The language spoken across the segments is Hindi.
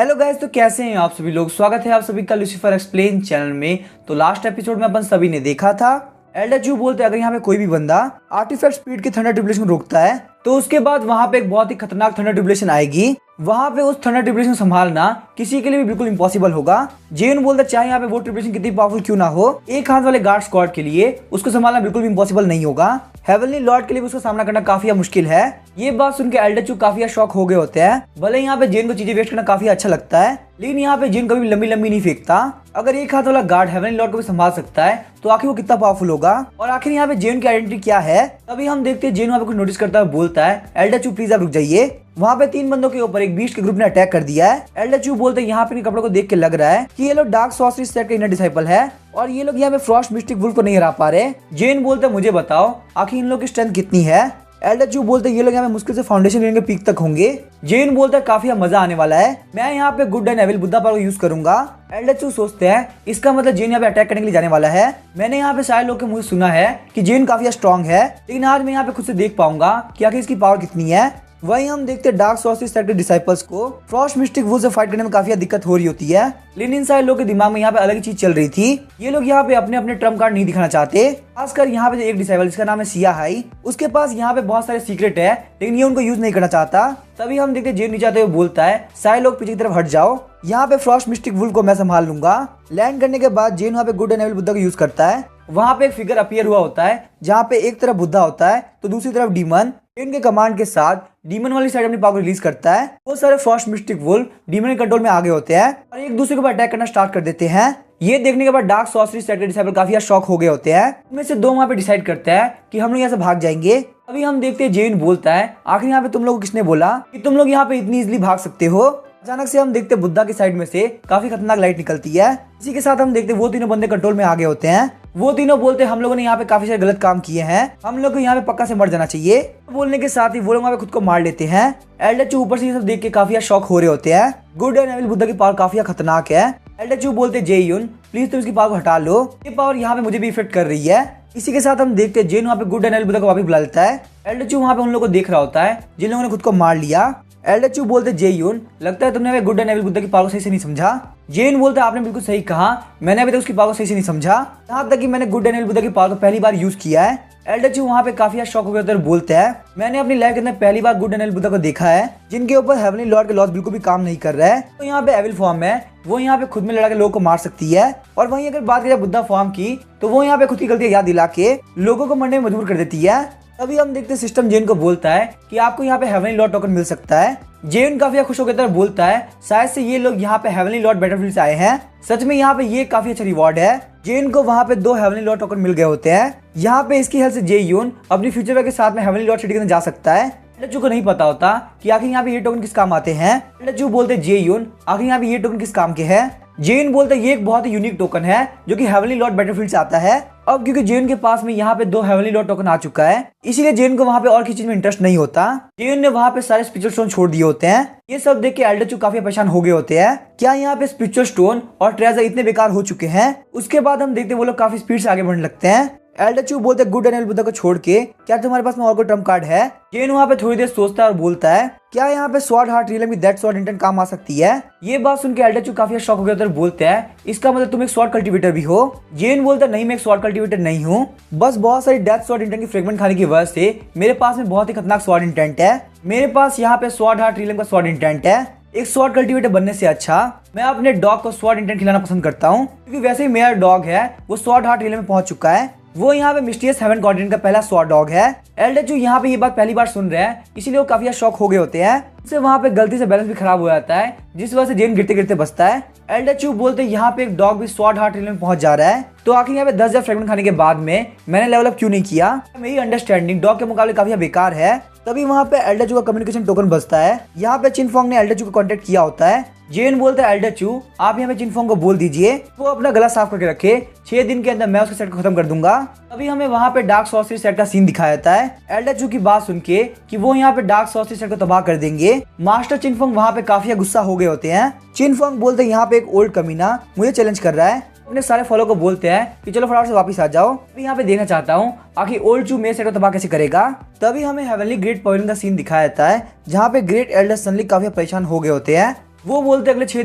हेलो गाइस, तो कैसे हैं आप सभी लोग। स्वागत है आप सभी का लूसीफर एक्सप्लेन चैनल में। तो लास्ट एपिसोड में अपन सभी ने देखा था एल्डेचू बोलते अगर यहाँ पे कोई भी बंदा आर्टिफैक्ट स्पीड के थंडर ट्रिब्यूलेशन रोकता है तो उसके बाद वहां पे एक बहुत ही खतरनाक थंडर ट्रिब्यूलेशन आएगी। वहां पे उस थंडर ट्रिब्यूलेशन संभालना किसी के लिए भी बिल्कुल इम्पॉसिबल होगा। जेन बोलता चाहे यहाँ पे वो ट्रिब्यूलेशन कितनी पावरफुल क्यों ना हो, एक हाथ वाले गार्ड स्क्वाड के लिए उसको संभालना बिल्कुल भी इम्पॉसिबल नहीं होगा। हेवनली लॉर्ड के लिए उसका सामना करना काफी मुश्किल है। ये बात सुनकर एल्डेचू काफी शॉक हो गए होते हैं। भले यहाँ पे जेन को चीजें वेस्ट करना काफी अच्छा लगता है, लेकिन यहाँ पे जेन कभी लंबी लंबी नहीं फेंकता। अगर एक हाथ वाला गार्ड हेवनली लॉर्ड को भी संभाल सकता है तो आखिर वो कितना पावरफुल होगा। और आखिर यहाँ पे जेन की आइडेंटिटी क्या है, तभी हम देखते हैं जेन वहाँ पे कुछ नोटिस करता है, बोलता है एल्डेचू प्लीज आप रुक जाइए। वहाँ पे 3 बंदों के ऊपर एक बीस्ट के ग्रुप ने अटैक कर दिया है। एल्डेचू बोलते हैं यहाँ पे कपड़ों को देख के लग रहा है कि ये लोग डार्क सॉर्सरी सेट के इनर डिसाइपल है और ये लोग यहाँ पे फ्रॉस्ट मिस्टिक वुल्फ को नहीं हरा पा रहे। जेन बोलते मुझे बताओ आखिर इन लोगों की स्ट्रेंथ कितनी है। एल्डेचू बोलते ये लोग यहाँ पे मुश्किल से फाउंडेशन लेने के पीक तक होंगे। जेन बोलता है काफी मजा आने वाला है, मैं यहाँ पे good and evil Buddha power को यूज करूंगा। एल्डेचू सोचते हैं इसका मतलब जेन यहाँ पे अटैक करने के लिए जाने वाला है। मैंने यहाँ पे सारे लोग के मुझे सुना है कि जेन काफी स्ट्रॉन्ग है, लेकिन आज मैं यहाँ पे खुद से देख पाऊंगा कि आखिर इसकी पावर कितनी है। वहीं हम देखते हैं डार्क सॉर्सरी सेट के डिसाइपल्स को फ्रॉस्ट मिस्टिक वुल्फ से फाइट करने में काफी दिक्कत हो रही होती है, लेकिन इन सारे लोगों के दिमाग में यहाँ पे अलग ही चीज चल रही थी। ये लोग यहाँ पे अपने अपने ट्रम्प कार्ड नहीं दिखाना चाहते। खासकर यहाँ पे एक डिसाइपल जिसका नाम है सिया हाई, उसके पास यहाँ पे बहुत सारे सीक्रेट है, लेकिन ये उनको यूज नहीं करना चाहता। तभी हम देखते जेन नीचे आते हुए बोलता है सारे लोग पीछे की तरफ हट जाओ, यहाँ पे फ्रॉस्ट मिस्टिक वुल्फ को मैं संभाल लूंगा। लैंड करने के बाद जेन वहाँ पे गुड एंड एविल बुद्धा को यूज करता है। वहाँ पे एक फिगर अपीयर हुआ होता है जहाँ पे एक तरफ बुद्धा होता है तो दूसरी तरफ डीमन। इनके कमांड के साथ डीमन वाली साइड अपनी पावर रिलीज करता है। वो सारे फ्रॉस्ट मिस्टिक वुल्फ डीमन के कंट्रोल में आ गए होते हैं और एक दूसरे के ऊपर अटैक करना स्टार्ट कर देते हैं। ये देखने के बाद डार्क सॉर्सरी सेट के डिसाइपल काफी शॉक हो गए होते हैं। उनमें से 2 वहाँ पे डिसाइड करते हैं कि हम लोग यहाँ से भाग जाएंगे। अभी हम देखते हैं जेन बोलता है आखिर यहाँ पे तुम लोग किसने बोला कि तुम लोग यहाँ पे इतनी इजीली भाग सकते हो। अचानक से हम देखते बुद्धा की साइड में से काफी खतरनाक लाइट निकलती है। इसी के साथ हम देखते वो तीनों बंदे कंट्रोल में आ गए होते हैं। वो तीनों बोलते हम लोगों ने यहाँ पे काफी सारे गलत काम किए हैं, हम लोग को यहाँ पे पक्का से मर जाना चाहिए। बोलने के साथ ही वो लोग वहाँ पे खुद को मार लेते हैं। एल्डेचू ऊपर से ये सब देख के काफी शॉक हो रहे होते हैं। गुड एंड एविल बुद्धा की पावर काफी खतरनाक है। एल्डेचू बोलते जेयुन प्लीज तुम इसकी पावर को हटा लो, ये पावर यहाँ पे मुझे भी इफेक्ट कर रही है। इसी के साथ हम देखते हैं जेन वहाँ पे गुड एंड एविल बुद्धा को वापस बुला लेता है। एल्डेचू वहाँ पे उन लोगों को देख रहा होता है जिन लोगों ने खुद को मार लिया। एल्डेचू बोलते जेयुन लगता है तुमने गुड एंड एविल बुद्धा की पावर को सही से नहीं समझा। जेन बोलते आपने बिल्कुल सही कहा, मैंने अभी तक उसकी पावर को सही से नहीं समझा, यहाँ तक कि मैंने गुड एंड एविल बुद्धा की पावर को पहली बार यूज किया है। एल्डेचू वहाँ पे काफी शॉक हो गया बोलते हैं मैंने अपनी लाइफ के अंदर पहली बार गुड एंड एविल बुद्धा को देखा है जिनके ऊपर हेवनली लॉर्ड के लॉस बिल्कुल भी काम नहीं कर रहा है। तो यहाँ पे एविल फॉर्म है, वो यहाँ पे खुद में लड़ा के लोगों को मार सकती है। और वहीं अगर बात करें बुद्धा फॉर्म की तो वो यहाँ पे खुद की गलतियां याद दिला के लोगों को मरने में मजबूर कर देती है। तभी हम देखते सिस्टम जेन को बोलता है कि आपको यहाँ पे हेवनली लॉर्ड टोकन मिल सकता है। जेन काफी खुश होकर बोलता है शायद से ये लोग यहाँ पे हेवनली लॉर्ड बैटलफील्ड से आए हैं, सच में यहाँ पे ये काफी अच्छा रिवॉर्ड है। जेन को वहाँ पे 2 हेवनली लॉर्ड टोकन मिल गए होते हैं। यहाँ पे इसकी हेल्प से जेयुन अपनी फ्यूचर के साथ में हेवनली लॉर्ड सिटी के अंदर जा सकता है। एल्डेचू को नहीं पता होता कि आखिर यहाँ पे ये टोकन किस काम आते हैं। एल्डेचू बोलते जेयुन आखिर यहाँ पे ये टोकन किस काम के हैं। जेन बोलते ये एक बहुत ही यूनिक टोकन है जो कि हेवनली लॉर्ड बैटलफील्ड से आता है। अब क्योंकि जेन के पास में यहाँ पे 2 हेवनली लॉर्ड टोकन आ चुका है, इसीलिए जेन को वहाँ पे और किसी चीज में इंटरेस्ट नहीं होता। जेन ने वहाँ पे सारे स्पिरिचुअल स्टोन छोड़ दिए होते हैं। ये सब देख के एल्डेचू काफी परेशान हो गए होते हैं, क्या यहाँ पे स्पिरिचुअल स्टोन और ट्रेजर इतने बेकार हो चुके हैं। उसके बाद हम देखते हैं वो लोग काफी स्पीड से आगे बढ़ने लगते हैं। एल्डेचू बोलते गुड एंड एविल बुद्धा को छोड़ के क्या तुम्हारे पास में और कोई ट्रम्प कार्ड है। जेन वहाँ पे थोड़ी देर सोचता है और बोलता है क्या यहाँ पे sword heart realm that sword intent काम आ सकती है। ये बात सुन के एल्डेचू काफी शॉक हो गया और बोलते हैं इसका मतलब तुम एक स्वॉर्ड कल्टीवेटर भी हो। जेन बोलता नहीं मैं एक स्वॉर्ड कल्टीवेटर नहीं हूँ, बस बहुत सारी डेथ स्वॉर्ड इंटेंट की फ्रेगमेंट खाने की वजह से मेरे पास में बहुत ही खतरनाक स्वॉर्ड इंटेंट है। मेरे पास यहाँ पे स्वॉर्ड हार्ट रियलम का स्वॉर्ड इंटेंट है। एक स्वॉर्ड कल्टीवेटर बनने से अच्छा मैं अपने डॉग को स्वॉर्ड इंटेंट खिलाना पसंद करता हूँ, क्योंकि वैसे ही मेरा डॉग है वो स्वॉर्ड हार्ट रियलम में पहुंच चुका है। वो यहाँ पे मिस्टीरियस हेवन कॉन्टिनेंट का पहला स्वॉर्ड डॉग है। एल्डेचू यहाँ पे ये बात पहली बार सुन रहे हैं, इसीलिए वो काफी शॉक हो गए होते हैं। उससे वहाँ पे गलती से बैलेंस भी खराब हो जाता है, जिस वजह से जेन गिरते गिरते बचता है। एल्डेचू बोलते यहाँ पे एक डॉग भी स्वॉर्ड हार्ट रियलम में पहुंच जा रहा है, तो आखिर यहाँ पे 10,000 फ्रेगमेंट खाने के बाद में मैंने लेवल अप क्यों नहीं किया। मेरी अंडरस्टैंडिंग डॉग के मुकाबले काफी बेकार है। तभी वहाँ पे एल्डेचू का कम्युनिकेशन टोकन बचता है। यहाँ पे चिनफोंग ने एल्डेचू को कांटेक्ट किया होता है। जेन बोलता है एल्डेचू आप यहाँ पे चिनफोंग को बोल दीजिए वो अपना गला साफ करके रखे, 6 दिन के अंदर मैं उसके सेट को खत्म कर दूंगा। तभी हमें वहाँ पे डार्क सॉर्सरी सेट का सीन दिखाया जाता है। एल्डेचू की बात सुन के कि वो यहाँ पे डार्क सॉर्सरी सेट को तबाह कर देंगे। मास्टर चिनफोंग वहाँ पे काफी गुस्सा हो गए होते हैं। चिनफोंग बोलते यहाँ पे एक ओल्ड कमीना मुझे चैलेंज कर रहा है। अपने सारे फॉलो को बोलते हैं कि चलो फटाफट से वापस आ जाओ, मैं यहाँ पे देखना चाहता हूँ आखिर ओल्ड चू मेरे सेट को तबाह कैसे करेगा। तभी हमें हेवनली ग्रेट पवेलियन का सीन दिखाया जाता है जहाँ पे ग्रेट एल्डर सनली काफी परेशान हो गए होते हैं। वो बोलते अगले 6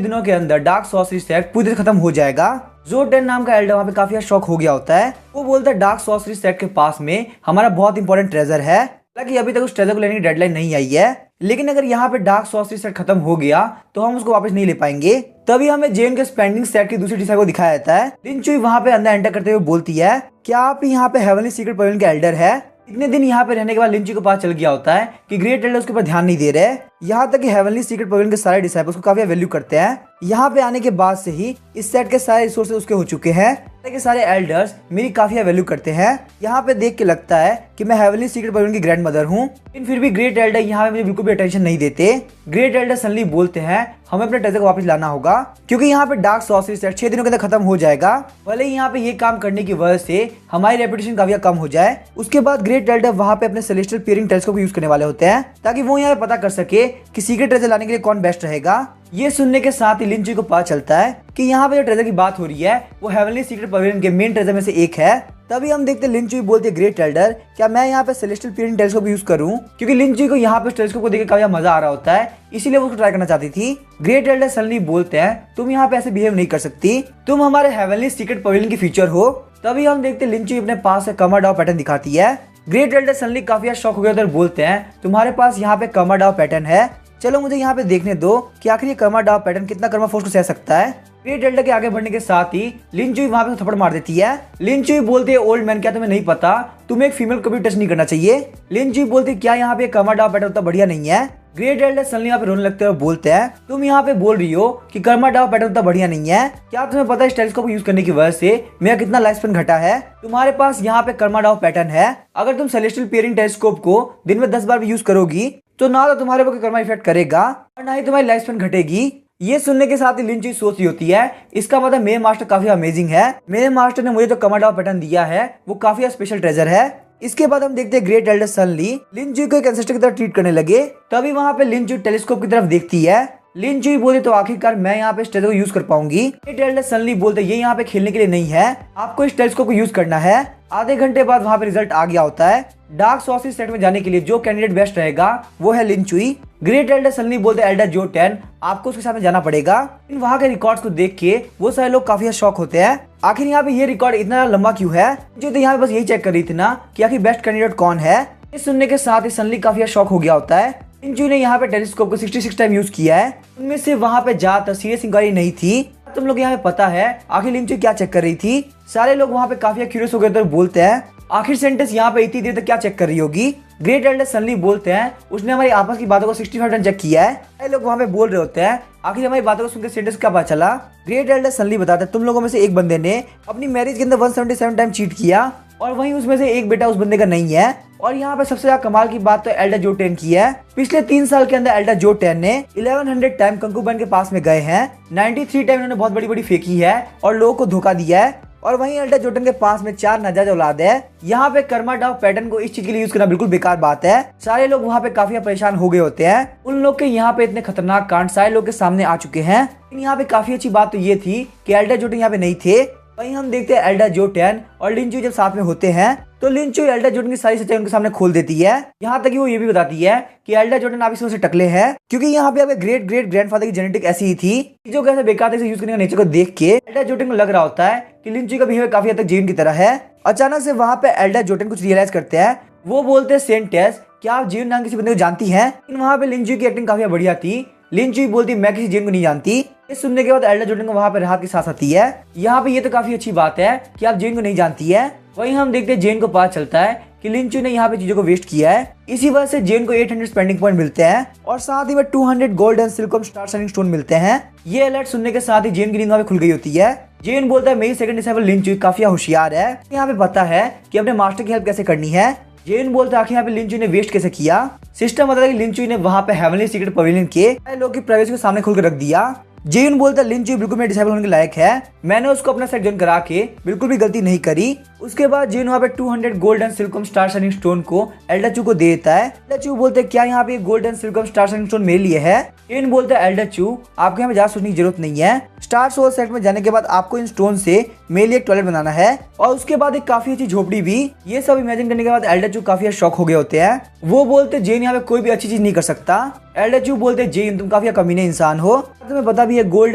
दिनों के अंदर डार्क सॉर्सरी सेक्ट पूरी तरह खत्म हो जाएगा। जो 10 नाम का एल्डर वहाँ पे काफी शॉक हो गया होता है। वो बोलता है डार्क सॉर्सरी सेक्ट के पास में हमारा बहुत इंपॉर्टेंट ट्रेजर है, हालांकि अभी तक उस ट्रेजर को लेने की डेडलाइन नहीं आई है, लेकिन अगर यहाँ पे डार्क सॉर्सरी सेट खत्म हो गया तो हम उसको वापस नहीं ले पाएंगे। तभी हमें जेन के स्पेंडिंग सेट की दूसरी टीचर को दिखाया जाता है। लिन चुई वहाँ पे अंदर एंटर करते हुए बोलती है, क्या आप यहाँ पे हेवनली सीक्रेट पवेलियन के एल्डर है? इतने दिन यहाँ पे रहने के बाद लिन चुई को पता चल गया होता है कि ग्रेट एल्डर उसके ऊपर ध्यान नहीं दे रहे। यहाँ तक कि हेवनली सीक्रेट पवेलियन के सारे डिसाइपल्स को काफी वैल्यू करते हैं। यहाँ पे आने के बाद से ही इस सेट के सारे रिसोर्सेज उसके हो चुके हैं, के सारे एल्डर्स मेरी काफी वैल्यू करते हैं। यहाँ पे देख के लगता है कि मैं हेवनली सीक्रेट पवेलियन की ग्रैंड मदर हूँ, लेकिन फिर भी ग्रेट एल्डर यहाँ पे मुझे बिल्कुल भी अटेंशन नहीं देते। ग्रेट एल्डर सडनली बोलते हैं हमें अपने ट्रेजर को वापस लाना होगा, क्योंकि यहाँ पे डार्क सॉर्सरी सेट 6 दिनों के अंदर खत्म हो जाएगा। भले ही यहाँ पे ये काम करने की वजह से हमारी रेपुटेशन काफी कम हो जाए। उसके बाद ग्रेट एल्डर वहाँ पे अपने सेलेस्टियल पीयरिंग टेलीस्कोप यूज करने वाले होते हैं, ताकि वो यहाँ पे पता कर सके कि सीक्रेट ट्रेजर लाने के लिए कौन बेस्ट रहेगा। ये सुनने के साथ ही लिन चुई को पता चलता है कि यहाँ पे जो ट्रेजर की बात हो रही है वो हेवनली सीक्रेट पवेलियन के मेन ट्रेजर में से एक है। तभी हम देखते हैं लिन चुई बोलती है, ग्रेट एल्डर क्या मैं यहाँ पे सेलेस्टियल पीयरिंग टेलीस्कोप यूज करूँ? क्योंकि लिन चुई को यहाँ पे टेलीस्कोप को देख काफी मजा आ रहा होता है, इसीलिए वो उसको ट्राई करना चाहती थी। ग्रेट एल्डर सडनली बोलते हैं तुम यहाँ पे ऐसे बिहेव नहीं कर सकती, तुम हमारे हेवनली सीक्रेट पवेलियन की फीचर हो। तभी हम देखते हैं लिन चुई अपने पास से कमर डाउ पैटर्न दिखाती है। ग्रेट एल्डर सडनली काफी शॉक हो गया और बोलते हैं तुम्हारे पास यहाँ पे कमर डाउ पैटर्न है, चलो मुझे यहाँ पे देखने दो कि आखिर ये कर्मा डाउ पैटर्न कितना कर्मा फोर्स को सह सकता है। ग्रेट एल्डर के आगे बढ़ने के साथ ही लिन चुई वहाँ पे थप्पड़ मार देती है। लिन चुई बोलती है ओल्ड मैन क्या तुम्हें नहीं पता तुम्हें एक फीमेल को भी टच नहीं करना चाहिए? लिन चुई बोलती है क्या यहाँ पे कर्मा डाउ पैटर्न उतना बढ़िया नहीं है? ग्रेट एल्डर सडनली यहाँ पे रोने लगते हैं और बोलते हैं तुम यहाँ पे बोल रही हो कि कर्मा डाउ पैटर्न उतना बढ़िया नहीं है, क्या तुम्हें पता है इस टेलीस्कोप को यूज करने की वजह से मेरा कितना लाइफ स्पैन घटा है? तुम्हारे पास यहाँ पे कर्मा डाउ पैटर्न है, अगर तुम सेलेस्टियल पीयरिंग टेलीस्कोप को दिन में 10 बार भी यूज करोगी तो ना तो तुम्हारे ऊपर कर्मा इफेक्ट करेगा और ना ही तुम्हारी लाइफ स्पैन घटेगी। ये सुनने के साथ ही लिन चुई सोच रही होती है इसका मतलब मेरे मास्टर काफी अमेजिंग है, मेरे मास्टर ने मुझे जो कर्मा डाउ पैटर्न दिया है वो काफी स्पेशल ट्रेजर है। इसके बाद हम देखते हैं ग्रेट एल्डर सडनली लिन चुई को एक एंसेस्टर की तरह ट्रीट करने लगे। तभी वहाँ पे लिन चुई टेलीस्कोप की तरफ देखती है। लिन चुई बोलते तो आखिरकार मैं यहाँ पे इस ट्रेजर को यूज कर पाऊंगी। ग्रेट एल्डर सडनली बोलते ये यहाँ पे खेलने के लिए नहीं है, आपको इस टेलीस्कोप को यूज करना है। आधे घंटे बाद वहाँ पे रिजल्ट आ गया होता है। डार्क सॉर्सरी सेट में जाने के लिए जो कैंडिडेट बेस्ट रहेगा वो है लिन चुई। ग्रेट एल्डर सडनली बोलते एल्डर जो 10 आपको उसके साथ में जाना पड़ेगा। इन वहाँ के रिकॉर्ड्स को देख के वो सारे लोग काफी शॉक होते हैं, आखिर यहाँ पे ये रिकॉर्ड इतना लंबा क्यों है? जो तो यहाँ पे बस यही चेक कर रही थी ना कि आखिर बेस्ट कैंडिडेट कौन है। इस सुनने के साथ ही सडनली काफी शॉक हो गया होता है। लिन चुई ने यहाँ पे टेलीस्कोप को 66 टाइम यूज किया है, उनमें से वहाँ पे ज्यादातर सीरियस इंक्वायरी नहीं थी। तुम लोग यहाँ पे पता है आखिर लिन चुई क्या चेक कर रही थी? सारे लोग वहाँ पे काफी क्यूरियस हो गए तो बोलते हैं आखिर सेंटेंस यहाँ पे इतनी देर तक क्या चेक कर रही होगी? ग्रेट एल्डर सडनली बोलते हैं उसने हमारी आपस की बातों को 65 टाइम चेक किया है। सारे लोग वहाँ पे बोल रहे होते हैं आखिर हमारी बातों को सुनकर सेंटेंस क्या पता चला? ग्रेट एल्डर सडनली बताते हैं तुम लोगों में से एक बंदे ने अपनी मैरिज के अंदर 177 टाइम चीट किया और वहीं उसमें से एक बेटा उस बंदे का नहीं है। और यहाँ पे सबसे ज्यादा कमाल की बात तो एल्डर जो 10 की है। पिछले 3 साल के अंदर एल्डर जो 10 ने 1100 टाइम कंकूबैन के पास में गए हैं, 93 टाइम इन्होंने बहुत बड़ी बड़ी फेंकी है और लोगों को धोखा दिया है। और वहीं एल्डर जोटन के पास में 4 नाजायज औलाद है। यहाँ पे कर्मा डाउ पैटर्न को इस चीज के लिए यूज करना बिल्कुल बेकार बात है। सारे लोग वहाँ पे काफी परेशान हो गए होते हैं। उन लोग के यहाँ पे इतने खतरनाक कांड सारे लोग के सामने आ चुके हैं। लेकिन यहाँ पे काफी अच्छी बात तो ये थी कि एल्डर जोटन यहाँ पे नहीं थे। वहीं हम देखते हैं एल्डर जो 10 और लिन चुई जब साथ में होते हैं तो लिन चुई एल्डर जोटन की सारी सच्चाई उनके सामने खोल देती है। यहाँ तक कि वो ये भी बताती है कि एल्डर जोटन आप इसमें से टकले हैं, क्योंकि यहाँ पे आपके ग्रेट ग्रेट ग्रैंडफादर की जेनेटिक ऐसी ही थी जो कैसे बेकार तरीके से यूज करने का नेचर को देख के एल्डर जोटन को लग रहा होता है कि लिन चुई का बिहेवियर काफी हद तक जीन की तरह है। अचानक से वहाँ पे एल्डर जोटन कुछ रियलाइज करते हैं। वो बोलते हैं सेंट टेस क्या आप जीन नाम किसी बंदे को जानती हैं? लेकिन वहाँ पे लिन चुई की एक्टिंग काफी बढ़िया थी। लिन चुई बोलती मैं किसी जीन को नहीं जानती। इस सुनने के बाद एल्डर जोटन को वहाँ पे राहत की सांस आती है। यहाँ पे ये तो काफी अच्छी बात है कि आप जेन को नहीं जानती है। वहीं हम देखते हैं जेन को पता चलता है कि लिन चुई ने यहाँ पे चीजों को वेस्ट किया है। इसी वजह से जेन को 800 स्पेंडिंग पॉइंट मिलते हैं और साथ ही में 200 गोल्ड एंड सिल्कम स्टार शाइनिंग स्टोन मिलते हैं। ये अलर्ट सुनने के साथ ही जेन की नींद वहाँ पे खुल गई होती है। जेन बोलता है मेरी सेकंड डिसाइपल लिन चुई काफी होशियार है, यहाँ पे पता है कि अपने मास्टर की हेल्प कैसे करनी है। जेन बोलता है आखिर यहाँ पे लिन चुई ने वेस्ट कैसे किया? सिस्टम बताता है कि लिन चुई ने वहाँ पे हेवनली सीक्रेट पवेलियन के लोग की प्राइवेसी को सामने खोल कर रख दिया। जेन बोलता है लिन चुई बिल्कुल मेरे डिसाइपल होने के लायक है, मैंने उसको अपना सेट ज्वाइन करा के बिल्कुल भी गलती नहीं करी। उसके बाद जेन वहाँ पे 200 गोल्ड एंड सिल्कम स्टार शाइनिंग स्टोन को एल्डर चू को दे देता है। एल्डर चू बोलते हैं क्या यहाँ पे गोल्ड एंड सिल्कम स्टार शाइनिंग स्टोन मेरे लिए है? जेन बोलता है एल्डर चू आपको यहाँ पे ज्यादा सोचने की जरूरत नहीं है, स्टार सोल सेट में जाने के बाद आपको इन स्टोन से मेरे लिए एक टॉयलेट बनाना है और उसके बाद एक काफी अच्छी झोपड़ी भी। ये सब इमेजिन करने के बाद एल्डर चू काफी शॉक हो गए होते हैं। वो बोलते जेन यहाँ पे कोई भी अच्छी चीज नहीं कर सकता। एल्डर चू बोलते जेन तुम काफी कमीने इंसान हो, तुम्हें पता भी है गोल्ड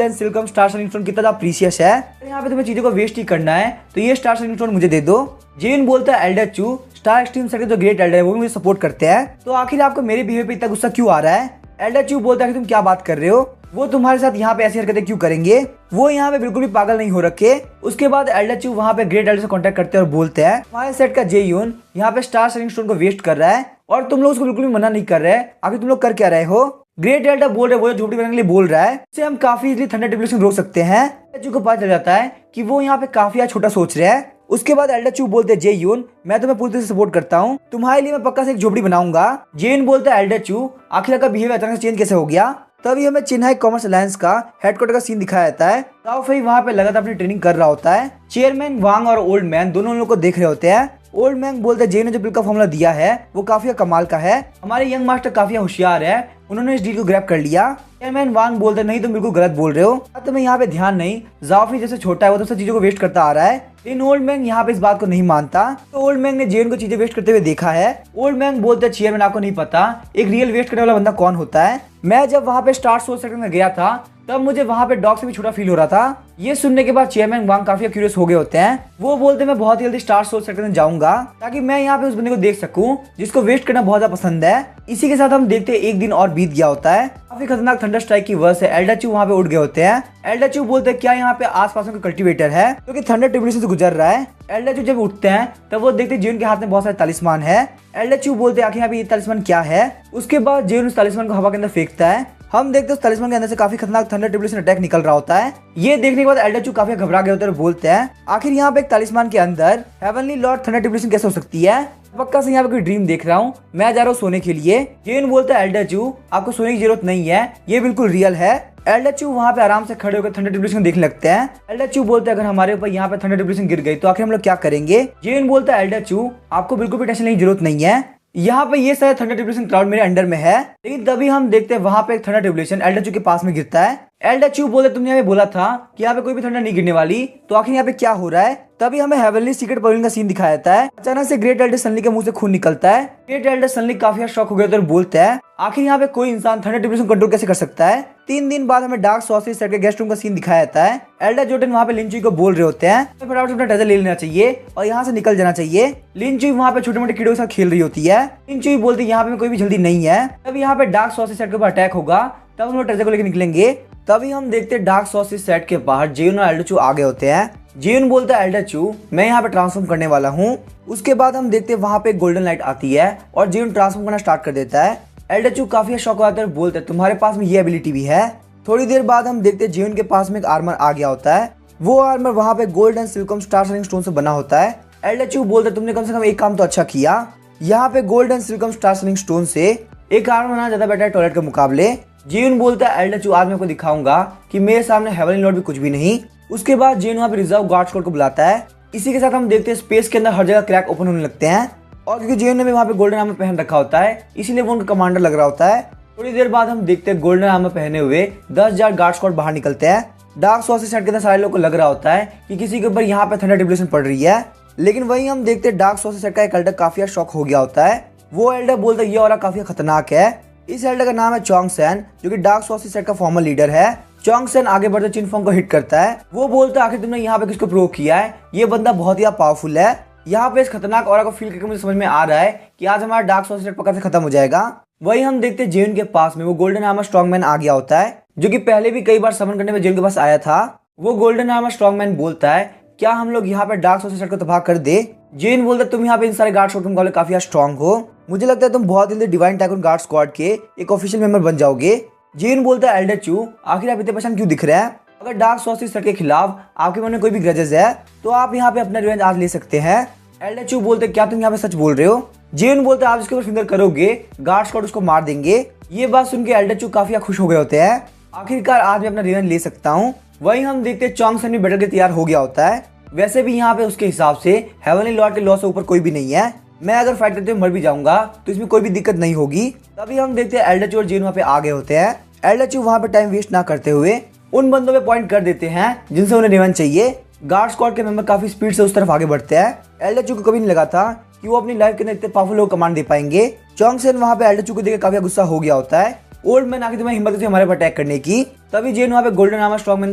एंड सिल्कम स्टार शाइनिंग स्टोन कितना प्रीशियस है, यहाँ पे तुम्हें चीजों को वेस्ट ही करना है, तो ये स्टार शाइनिंग स्टोन मुझे दे दो। जेन बोलता है एल्डर चू स्टार एक्सट्रीम सेट के जो ग्रेट एल्डर है वो भी मुझे सपोर्ट करते हैं, तो आखिर आपको मेरे बिहेवियर पे इतना गुस्सा क्यों आ रहा है। एल्डर चू बोलता है कि तुम क्या बात कर रहे हो, वो तुम्हारे साथ यहाँ पे ऐसी हरकतें क्यों करेंगे, वो यहाँ पे बिल्कुल भी पागल नहीं हो रखे। उसके बाद एल्डर चू वहाँ पे ग्रेट एल्डर से कांटेक्ट करते हैं और बोलते हैं हमारे सेट का जेयून यहाँ पे स्टार शाइनिंग स्टोन को वेस्ट कर रहा है और तुम लोग उसको बिल्कुल भी मना नहीं कर रहे, आखिर तुम लोग कर क्या रहे हो। ग्रेट एल्डर बोल रहे वो झोपड़ी बनाने के लिए बोल रहा है, इससे हम काफी इजीली थंडर डिप्लेशन रोक सकते हैं। एल्डर चू को पता चल जाता है कि वो यहाँ पे काफी छोटा सोच रहे हैं। उसके बाद एल्डर चू बोलते जेयून मैं तुम्हें पूरी तरह से सपोर्ट करता हूँ, तुम्हारे लिए मैं पक्का से एक झोपड़ी बनाऊंगा। जेन बोलता है एल्डर चू आखिर का बिहेवियर अचानक से चेंज कैसे हो गया। तभी हमें चिन्हाई कॉमर्स अलायंस का हेडक्वार्टर का सीन दिखाया जाता है। ताओ फई वहाँ पे लगातार अपनी ट्रेनिंग कर रहा होता है। चेयरमैन वांग और ओल्ड मैन दोनों लोगों को देख रहे होते हैं। ओल्ड मैन बोलते हैं जेन ने जो बिल का फॉर्मूला दिया है वो काफी कमाल का है, हमारे यंग मास्टर काफी होशियार है, उन्होंने इस डील को ग्रैब कर लिया। चेयरमैन वांग बोलते नहीं तुम बिल्कुल गलत बोल रहे हो, तुम्हें यहाँ पे ध्यान नहीं, जाफी जैसे छोटा है वो तो सब चीजों को वेस्ट करता आ रहा है। लेकिन ओल्ड मैन यहाँ पे इस बात को नहीं मानता, तो ओल्ड मैन ने जेन को चीजें वेस्ट करते हुए देखा है। ओल्ड मैन बोलते हैं चेयरमैन आपको नहीं पता एक रियल वेस्ट करने वाला बंदा कौन होता है, मैं जब वहाँ पे स्टार सोल सेक्टर में गया था तब मुझे वहाँ पे डॉग से भी छोटा फील हो रहा था। ये सुनने के बाद चेयरमैन वांग काफी क्यूरियस हो गए होते हैं। वो बोलते मैं बहुत जल्दी स्टार सोल सेक्टर में जाऊंगा ताकि मैं यहाँ पे उस बंदे को देख सकूं जिसको वेस्ट करना बहुत ज्यादा पसंद है। इसी के साथ हम देखते हैं एक दिन और बीत गया होता है। काफी खतरनाक थंडर स्ट्राइक की वजह से एल्डर चू वहाँ पे उठ गए होते हैं। एल्डर चू बोलते हैं क्या यहाँ पे आसपास में कल्टीवेटर है क्योंकि थंडर ट्रिब्यूलेशन से गुजर रहा है। एल्डर चू जब उठते हैं तब वो देखते हैं जेन के हाथ में बहुत सारे तालिस्मान है। एल्डर चू बोलते हैं आखिर यहाँ पे ये तालिस्मान क्या है। उसके बाद जेन उस तालिस्मान को हवा के अंदर फेंकता है। हम देखते हैं उस तालिस्मान के अंदर से काफी खतरनाक थंडर ट्रिब्यूलेशन अटैक निकल रहा होता है। ये देखने के बाद एल्डर चू काफी घबरा गए होते हैं और बोलते हैं आखिर यहाँ पे एक तालिस्मान के अंदर हेवनली लॉर्ड थंडर ट्रिब्यूलेशन कैसे हो सकती है, पक्का से यहाँ पे कोई ड्रीम देख रहा हूँ, मैं जा रहा हूँ सोने के लिए। जेन बोलता है एल्डर चू आपको सोने की जरूरत नहीं है, ये बिल्कुल रियल है। एल्डर चू वहाँ पे आराम से खड़े होकर थंडर ट्रिब्यूलेशन देखने लगते हैं। एल्डर चू बोलते हैं अगर हमारे ऊपर यहाँ पे थंडर ट्रिब्यूलेशन गिर गई तो आखिर हम लोग क्या करेंगे। जेन बोलता है एल्डर चू आपको बिल्कुल भी टेंशन लेने की जरूरत नहीं है, यहाँ पे ये सारे थंडर ट्रिब्यूलेशन क्लाउड मेरे अंडर में है। लेकिन तभी हम देखते हैं वहाँ पे एक थंडर ट्रिब्यूलेशन एल्डर चू के पास में गिरता है। एल्डर चू बोले तुमने यहाँ पे बोला था कि यहाँ पे कोई भी थंडर नहीं गिरने वाली, तो आखिर यहाँ पे क्या हो रहा है। तभी हमें हेवनली सीक्रेट पवेलियन का सीन दिखाया जाता है। अचानक से ग्रेट एल्डर सनली के मुंह से खून निकलता है। ग्रेट एल्डर सनली काफी शॉक हो गए और बोलते हैं आखिर यहाँ पे कोई इंसान थंडर ट्रिब्यूलेशन कंट्रोल कैसे कर सकता है। 3 दिन बाद हमें डार्क सॉर्सरी सेट के गेस्ट रूम का सीन दिखाया जाता है। एल्डर जोटन वहाँ पे लिन चुई को बोल रहे होते हैं तो फटाफट अपना ट्रेजर ले लेना चाहिए और यहाँ से निकल जाना चाहिए। लिन चुई वहाँ पे छोटे मोटे कीड़ों के साथ खेल रही होती है। लिन चुई बोलती है यहाँ पे कोई भी जल्दी नहीं है, तब यहाँ पे डार्क सॉर्सरी सेट के ऊपर अटैक होगा, तब हम लोग ट्रेजर को लेकर निकलेंगे। तभी हम देखते हैं डार्क सॉर्सरी सेट के बाहर जेन और एल्डर चू आ गए होते हैं। जेन बोलता है एल्डर चू मैं यहाँ पे ट्रांसफॉर्म करने वाला हूँ। उसके बाद हम देखते हैं वहाँ पे गोल्डन लाइट आती है और जेन ट्रांसफॉर्म करना स्टार्ट कर देता है। एल्डर चू काफी शॉक हो जाता है और बोलते हैं तुम्हारे पास में ये एबिलिटी भी है। थोड़ी देर बाद हम देखते हैं जेन के पास में एक आर्मर आ गया होता है। वो आर्मर वहाँ पे गोल्ड एंड सिल्कम स्टार शाइनिंग स्टोन से बना होता है। एल्डर चू बोलते हैं तुमने कम से कम एक काम तो अच्छा किया, यहाँ पे गोल्ड एंड सिल्कम स्टार शाइनिंग स्टोन से एक आर्मर बनाना ज्यादा बेटर है टॉयलेट के मुकाबले। जेन बोलता है एल्डर चू आज मैं आपको दिखाऊंगा कि मेरे सामने हेवनली लॉर्ड भी कुछ भी नहीं। उसके बाद जेन वहाँ पे रिजर्व गार्ड स्क्वाड को बुलाता है। इसी के साथ हम देखते हैं स्पेस के अंदर हर जगह क्रैक ओपन होने लगते हैं और क्योंकि जेन ने भी वहाँ पे गोल्डन आर्मर पहन रखा होता है इसीलिए वो उनका कमांडर लग रहा होता है। थोड़ी देर बाद हम देखते हैं गोल्डन आर्मर पहने हुए 10,000 गार्ड स्क्वाड बाहर निकलते हैं। डार्क सॉर्सरी सेट के अंदर सारे लोगों को लग रहा होता है कि किसी के ऊपर यहाँ पे थंडर ट्रिब्यूलेशन पड़ रही है। लेकिन वहीं हम देखते हैं डार्क सॉर्सरी सेट का एक एल्डर काफी शॉक हो गया होता है। वो एल्डर बोलता है ये औरत काफी खतरनाक है। इस एल्डर का नाम है चोंग सैन जो कि डार्क सॉर्सरी सेट का फॉर्मर लीडर है। चोंग सैन आगे बढ़ते चिनफोंग को हिट करता है। वो बोलता है आखिर तुमने यहाँ पे किसको प्रोवोक किया है, ये बंदा बहुत ही पावरफुल है। यहाँ पे इस खतरनाक ऑरा को फील करके मुझे समझ में आ रहा है कि आज हमारा डार्क सॉर्सरी सेट पक्का से खत्म हो जाएगा। वही हम देखते हैं जेन के पास में वो गोल्डन आर्मर स्ट्रॉन्ग मैन आ गया होता है जो कि पहले भी कई बार समन करने में जेन के पास आया था। वो गोल्डन आर्मर स्ट्रॉन्ग मैन बोलता है क्या हम लोग यहाँ पे डार्क सॉर्सरी सेट को तबाह कर दे। जेन बोलता है तुम यहाँ पे इन सारे गार्ड स्क्वाड के मुकाबले काफी स्ट्रॉन्ग हो, मुझे लगता है तुम बहुत जल्दी डिवाइन टाइकून गार्ड स्क्वाड के एक ऑफिशियल मेंबर बन जाओगे। जेन बोलता है एल्डर चू आखिर आप इतने परेशान क्यों दिख रहे हैं, अगर डार्क सॉर्सरी सेट के खिलाफ आपके मन में कोई भी ग्रजेस है तो आप यहाँ पे अपना रिवेंज आज ले सकते हैं। एल्डर चू बोलते क्या तुम यहाँ पे सच बोल रहे हो। जेन बोलते आप जिसके ऊपर फिंगर करोगे गार्ड स्क्वाड उसको मार देंगे। ये बात सुन के एल्डर चू काफी खुश हो गए होते हैं, आखिरकार आज मैं अपना रिवेंज ले सकता हूँ। वहीं हम देखते हैं चोंग सैन भी बैटल के तैयार हो गया होता है। वैसे भी यहाँ पे उसके हिसाब से हेवनली लॉर्ड के लॉ से ऊपर कोई भी नहीं है, मैं अगर फाइट करते हुए मर भी जाऊंगा तो इसमें कोई भी दिक्कत नहीं होगी। तभी हम देखते हैं एल्डर चू और जेन वहाँ पे आ गए होते हैं। एल्डर चू वहाँ पे टाइम वेस्ट ना करते हुए उन बंदों पे पॉइंट कर देते हैं जिनसे उन्हें रिवेंज चाहिए। गार्ड स्क्वाड के मेंबर काफी स्पीड से उस तरफ आगे बढ़ते हैं। एल्डर चू को कभी नहीं लगा था कि वो अपनी लाइफ के अंदर इतने पावरफुल लोग कमांड दे पाएंगे। चोंगसेन वहां पे एल्डर चू को देख काफी गुस्सा हो गया होता है। ओल्ड मैन आके तुम्हें हिम्मत से हमारे पर अटैक करने की। तभी जेन वहां पे गोल्डन आर्मर स्ट्रॉन्गमैन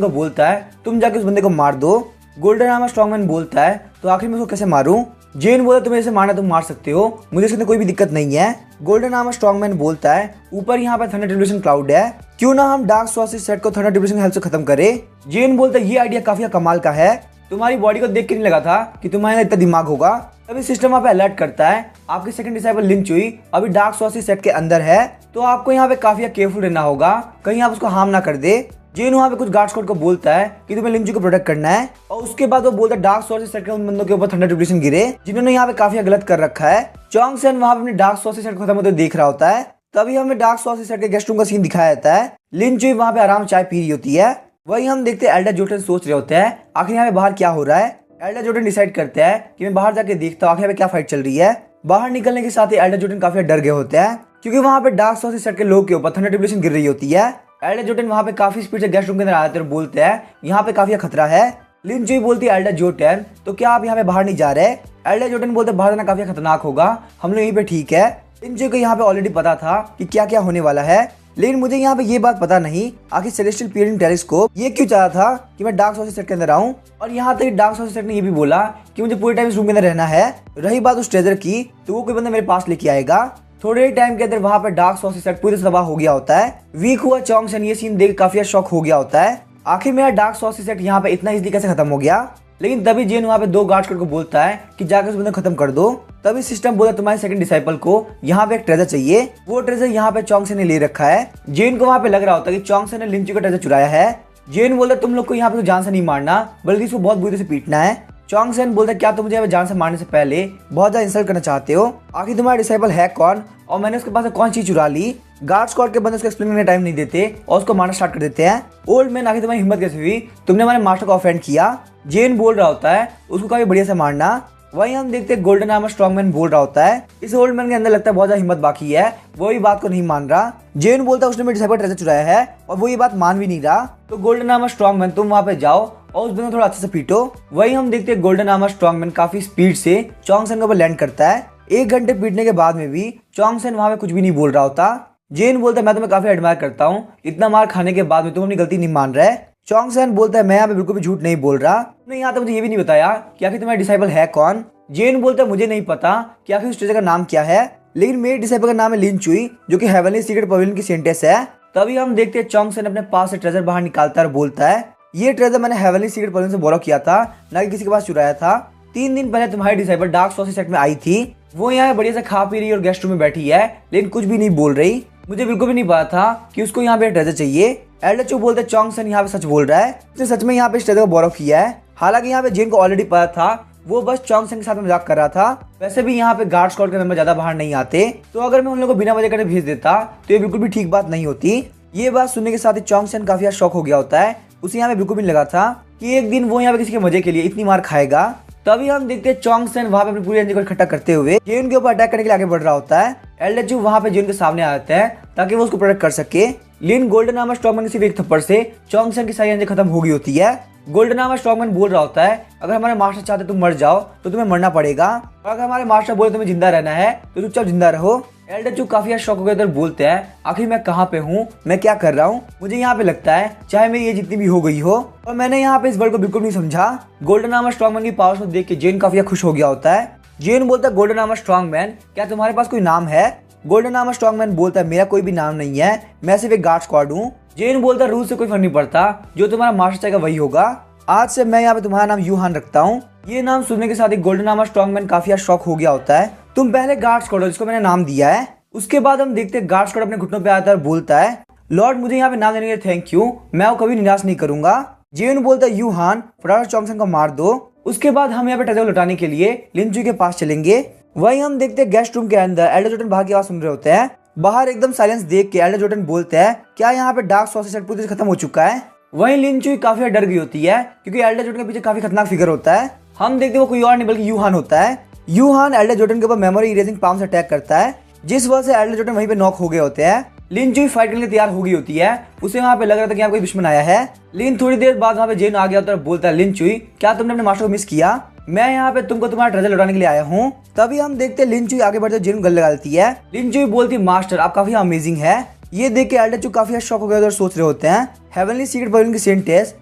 को बोलता है तुम जाके उस बंदे को मार दो। गोल्डन आर्मर स्ट्रॉन्गमैन बोलता है तो आखिर मैं उसको कैसे मारूं? जेन बोलता तुम्हें इसे मारना तुम मार सकते हो, मुझे इसके अंदर कोई भी दिक्कत नहीं है। गोल्डन आर्मर स्ट्रॉन्गमैन बोलता है ऊपर यहाँ पे थंडर ट्रिब्यूलेशन क्लाउड है, क्यों ना हम डार्क सोर्सेस सेट को थंडर ट्रिब्यूलेशन हेल्प से खत्म करें। जेन बोलता है ये आइडिया काफी कमाल का है, तुम्हारी बॉडी को देख के नहीं लगा था कि तुम्हारे इतना दिमाग होगा। तभी सिस्टम वहाँ पे अलर्ट करता है आपकी सेकंड डिसाइपल लिन चुई अभी डार्क सोर्सेस सेट के अंदर है, तो आपको यहाँ पे काफी केयरफुल रहना होगा कहीं आप उसको हार्म ना कर दे। जेन वहाँ पे कुछ गार्ड स्क्वाड को बोलता है कि तुम्हें लिन चुई को प्रोटेक्ट करना है, और उसके बाद वो बोलता है डार्क सोर्सेस सेट के उन बंदों के ऊपर थंडर ट्रिब्यूलेशन गिरे जिन्होंने यहाँ पे काफी गलत कर रखा है। चोंगसेन वहाँ पे अपनी डार्क सोर्सेस सेट खत्म होते देख रहा होता है। तभी हमें डार्क सोर्सेस सेट के गेस्ट रूम का सीन दिखाया जाता है। लिन चुई वहाँ पे आराम चाय पी रही होती है। वही हम देखते हैं एल्डर जोटन सोच रहे होते हैं आखिर यहाँ पे बाहर क्या हो रहा है। एल्डर जोटन डिसाइड करते हैं कि मैं बाहर जाके देखता हूँ आखिर यहाँ पे क्या फाइट चल रही है। बाहर निकलने के साथ ही एल्डर जोटन काफी डर गए होते हैं क्योंकि वहाँ पे डार्क सोर्सेस सेट के लोग के ऊपर थंडर ट्रिब्यूलेशन गिर रही होती है। एल्डर जोटन वहाँ पे काफी स्पीड से गेस्ट रूम के अंदर आते हैं और बोलते हैं यहाँ पे काफी खतरा है। लिन चुई बोलती है एल्डर जोटन तो क्या आप यहाँ पे बाहर नहीं जा रहे? एल्डर जोटन बोलते बाहर जाना काफी खतरनाक होगा, हम लोग यहीं पे ठीक है। लिन चुई को यहाँ पे ऑलरेडी पता था कि क्या क्या होने वाला है, लेकिन मुझे यहाँ पे ये बात पता नहीं आखिर सेलेस्टियल पीरियड टेलीस्कोप ये क्यों चाहा था कि मैं डार्क सोर्सेस सेट के अंदर आऊं। और यहाँ तक डार्क सोर्सेस सेट ने ये भी बोला कि मुझे पूरे टाइम इस रूम के अंदर रहना है। रही बात उस ट्रेजर की तो वो कोई बंदा मेरे पास लेके आएगा। थोड़े ही टाइम के अंदर वहाँ पे डार्क सोर्सेस सेट पूरी तबाह हो गया होता है। वीक हुआ चोंगसेन ये सीन देख काफी शॉक हो गया होता है, आखिर मेरा डार्क सोर्सेस सेट यहाँ पे इतना इजीली कैसे खत्म हो गया। लेकिन तभी जेन वहाँ पे दो गार्ड को बोलता है कि जाकर उस बंदे को खत्म कर दो। तभी सिस्टम बोला तुम्हारे सेकंड डिसाइपल को यहाँ पे एक ट्रेजर चाहिए, वो ट्रेजर यहाँ पे चोंगसेन ने ले रखा है। जेन को वहाँ पे लग रहा होता है कि चोंगसेन ने लिन चुई का ट्रेजर चुराया है। जेन बोलता तुम लोग को यहाँ पे तो जान से नहीं मारना बल्कि इसको बहुत बुरी से पीटना है। चोंगसेन बोलता क्या तुम मुझे यहाँ पे जान से मारने से पहले बहुत ज्यादा इंसल्ट करना चाहते हो? आखिर तुम्हारा डिसाइपल है कौन और मैंने उसके पास कौन चीज चुरा ली? गार्ड स्क्वाड के बंदे उसको एक्सप्लेन करने टाइम नहीं देते और उसको मारना स्टार्ट कर देते हैं। ओल्ड मैन आखिर तुम्हारी हिम्मत कैसे हुई, तुमने हमारे मास्टर को ऑफेंड किया। जेन बोल रहा होता है उसको काफी बढ़िया से मारना। वहीं हम देखते हैं गोल्डन आर्मर स्ट्रॉन्गमैन बोल रहा होता है इस ओल्ड मैन के अंदर लगता है बहुत ज्यादा हिम्मत बाकी है, वो भी बात को नहीं मान रहा। जेन बोलता है उसने मेरे डिसाइपल ट्रेजर चुराया है और वो ये बात मान भी नहीं रहा। तो गोल्डन आर्मर स्ट्रॉन्गमैन तुम वहां पे जाओ और उस बंदे को थोड़ा अच्छे से पीटो। वहीं हम देखते हैं गोल्डन आर्मर स्ट्रॉन्गमैन काफी स्पीड से चोंगसेन के ऊपर लैंड करता है। 1 घंटे पीटने के बाद में भी चोंगसेन वहां पे कुछ भी नहीं बोल रहा होता। जेन बोलता है मैं तुम्हें काफी एडमायर करता हूँ, इतना मार खाने के बाद में तुम अपनी गलती नहीं मान रहे। चोंगसेन बोलता है मैं यहाँ पे बिल्कुल भी झूठ नहीं बोल रहा, तुमने यहाँ तक मुझे ये भी नहीं बताया कि आखिर तुम्हारा डिसाइपल है कौन। जेन बोलता है मुझे नहीं पता कि आखिर उस ट्रेजर का नाम क्या है, लेकिन मेरे डिसाइपल का नाम है लिन चुई जो कि हेवनली सीक्रेट पवेलियन की सेंटेंस है। तभी हम देखते हैं चोंगसेन अपने पास से ट्रेजर बाहर निकालता है और बोलता है ये ट्रेजर मैंने हेवनली सीक्रेट पवेलियन से बोरो किया था, ना कि किसी के पास चुराया था। 3 दिन पहले तुम्हारी डिसाइपल डार्क सोर्सेस सेट में आई थी, वो यहाँ बढ़िया से खा पी रही और गेस्ट रूम में बैठी है लेकिन कुछ भी नहीं बोल रही। मुझे बिल्कुल भी नहीं पता था कि उसको यहाँ पे ट्रेजर चाहिए। एल्डर चू बोलते चोंगसेन यहाँ पे सच बोल रहा है, उसने सच में यहाँ पे इस ट्रेजर को बोरो किया है। हालांकि यहाँ पे जेन को ऑलरेडी पता था, वो बस चोंगसेन के साथ मजाक कर रहा था। वैसे भी यहाँ पे गार्ड स्क्वाड के मेंबर ज्यादा बाहर नहीं आते, तो अगर मैं उन लोगों को बिना वजह करके भेज देता तो ये बिल्कुल भी ठीक बात नहीं होती। ये बात सुनने के साथ ही चोंगसेन काफी शॉक हो गया होता है। उसे यहाँ पे बिल्कुल भी नहीं लगा था कि एक दिन वो यहाँ पे किसी के मजे के लिए इतनी मार खाएगा। तभी हम देखते हैं चोंगसेन वहाँ पे अपनी पूरी एनर्जी को इकट्ठा करते हुए जेन के ऊपर अटैक करने के लिए आगे बढ़ रहा होता है। एल्डर चू वहाँ पे जेन के सामने आ जाता है ताकि वो उसको प्रोटेक्ट कर सके। लिन गोल्डन आर्मर स्ट्रॉन्गमैन के सिर्फ एक थप्पड़ से चोंगसेन की सारी एनर्जी खत्म हो गई होती है। गोल्डन आर्मर स्ट्रॉन्गमैन बोल रहा होता है अगर हमारे मास्टर चाहते तुम मर जाओ तो तुम्हें मरना पड़ेगा, और अगर हमारे मास्टर बोले तुम्हें जिंदा रहना है तो चुपचाप जिंदा रहो। एल्डर चू काफी शौक हो गए बोलते हैं आखिर मैं कहाँ पे हूँ, मैं क्या कर रहा हूँ। मुझे यहाँ पे लगता है चाहे मेरी ये जितनी भी हो गई हो, और मैंने यहाँ पे इस वर्ल्ड को बिल्कुल नहीं समझा। गोल्डन आर्मर स्ट्रॉन्गमैन की पावर्स को देख के जेन काफी खुश हो गया होता है। जेन बोलता है गोल्डन आर्मर स्ट्रॉन्गमैन क्या तुम्हारे पास कोई नाम है? गोल्डन आर्मर स्ट्रॉन्गमैन बोलता है मेरा कोई भी नाम नहीं है, मैं सिर्फ एक गार्ड स्क्वाड हूँ। जेन बोलता है रूल से कोई फर्क नहीं पड़ता, जो तुम्हारा मास्टर चाहेगा वही होगा। आज से मैं यहाँ पे तुम्हारा नाम यूहान रखता हूँ। ये नाम सुनने के साथ ही गोल्डन आर्मर स्ट्रॉन्गमैन काफी शॉक हो गया होता है। तुम पहले गार्ड स्क्वाड हो जिसको मैंने नाम दिया है। उसके बाद हम देखते हैं गार्ड स्क्वाड अपने घुटनों पे आता है और बोलता है लॉर्ड मुझे यहाँ पे नाम देने के लिए थैंक यू, मैं वो कभी निराश नहीं करूंगा। जेन बोलता है यूहान फटाफट चोंगसेन को मार दो। उसके बाद हम यहाँ पे ट्रेजर लुटाने के लिए लिन चुई के पास चलेंगे। वहीं हम देखते हैं गेस्ट रूम के अंदर एल्डर जोटन बाहर की आवाज सुन रहे होते हैं। बाहर एकदम साइलेंस देख के एल्डर जोटन बोलते हैं क्या यहाँ पे डार्क सोर्सेस सेट पूरी तरह खत्म हो चुका है? वहीं लिन चुई काफी डर गई होती है क्योंकि एल्डर जोटन के पीछे काफी खतरनाक फिगर होता है। हम देखते हैं वो कोई और नहीं बल्कि यूहान होता है। यूहान एल्डर जोटन के ऊपर मेमोरी इरेजिंग पाम से अटैक करता है, जिस वजह से एल्डर जोटन वहीं पे नॉक हो गए होते हैं। लिन चुई फाइट करने के लिए तैयार हो गई होती है। उसे वहाँ पे लग रहा था कि यहाँ कोई दुश्मन आया है। लिन थोड़ी देर बाद वहाँ पे जेन आ गया और बोलता है, लिन चुई क्या तुमने अपने मास्टर को मिस किया? मैं यहाँ पे तुमको तुम्हारा ट्रेजर लौटाने के लिए आया हूँ। तभी हम देखते हैं लिन चुई आगे बढ़ते जेन गले लगा देती है। लिन चुई बोलती है, मास्टर आप काफी अमेजिंग है। ये देख के एल्डर चू काफी शॉक हो गए और सोच रहे होते हैं हेवनली सीक्रेट पवेलियन की सेंट टेस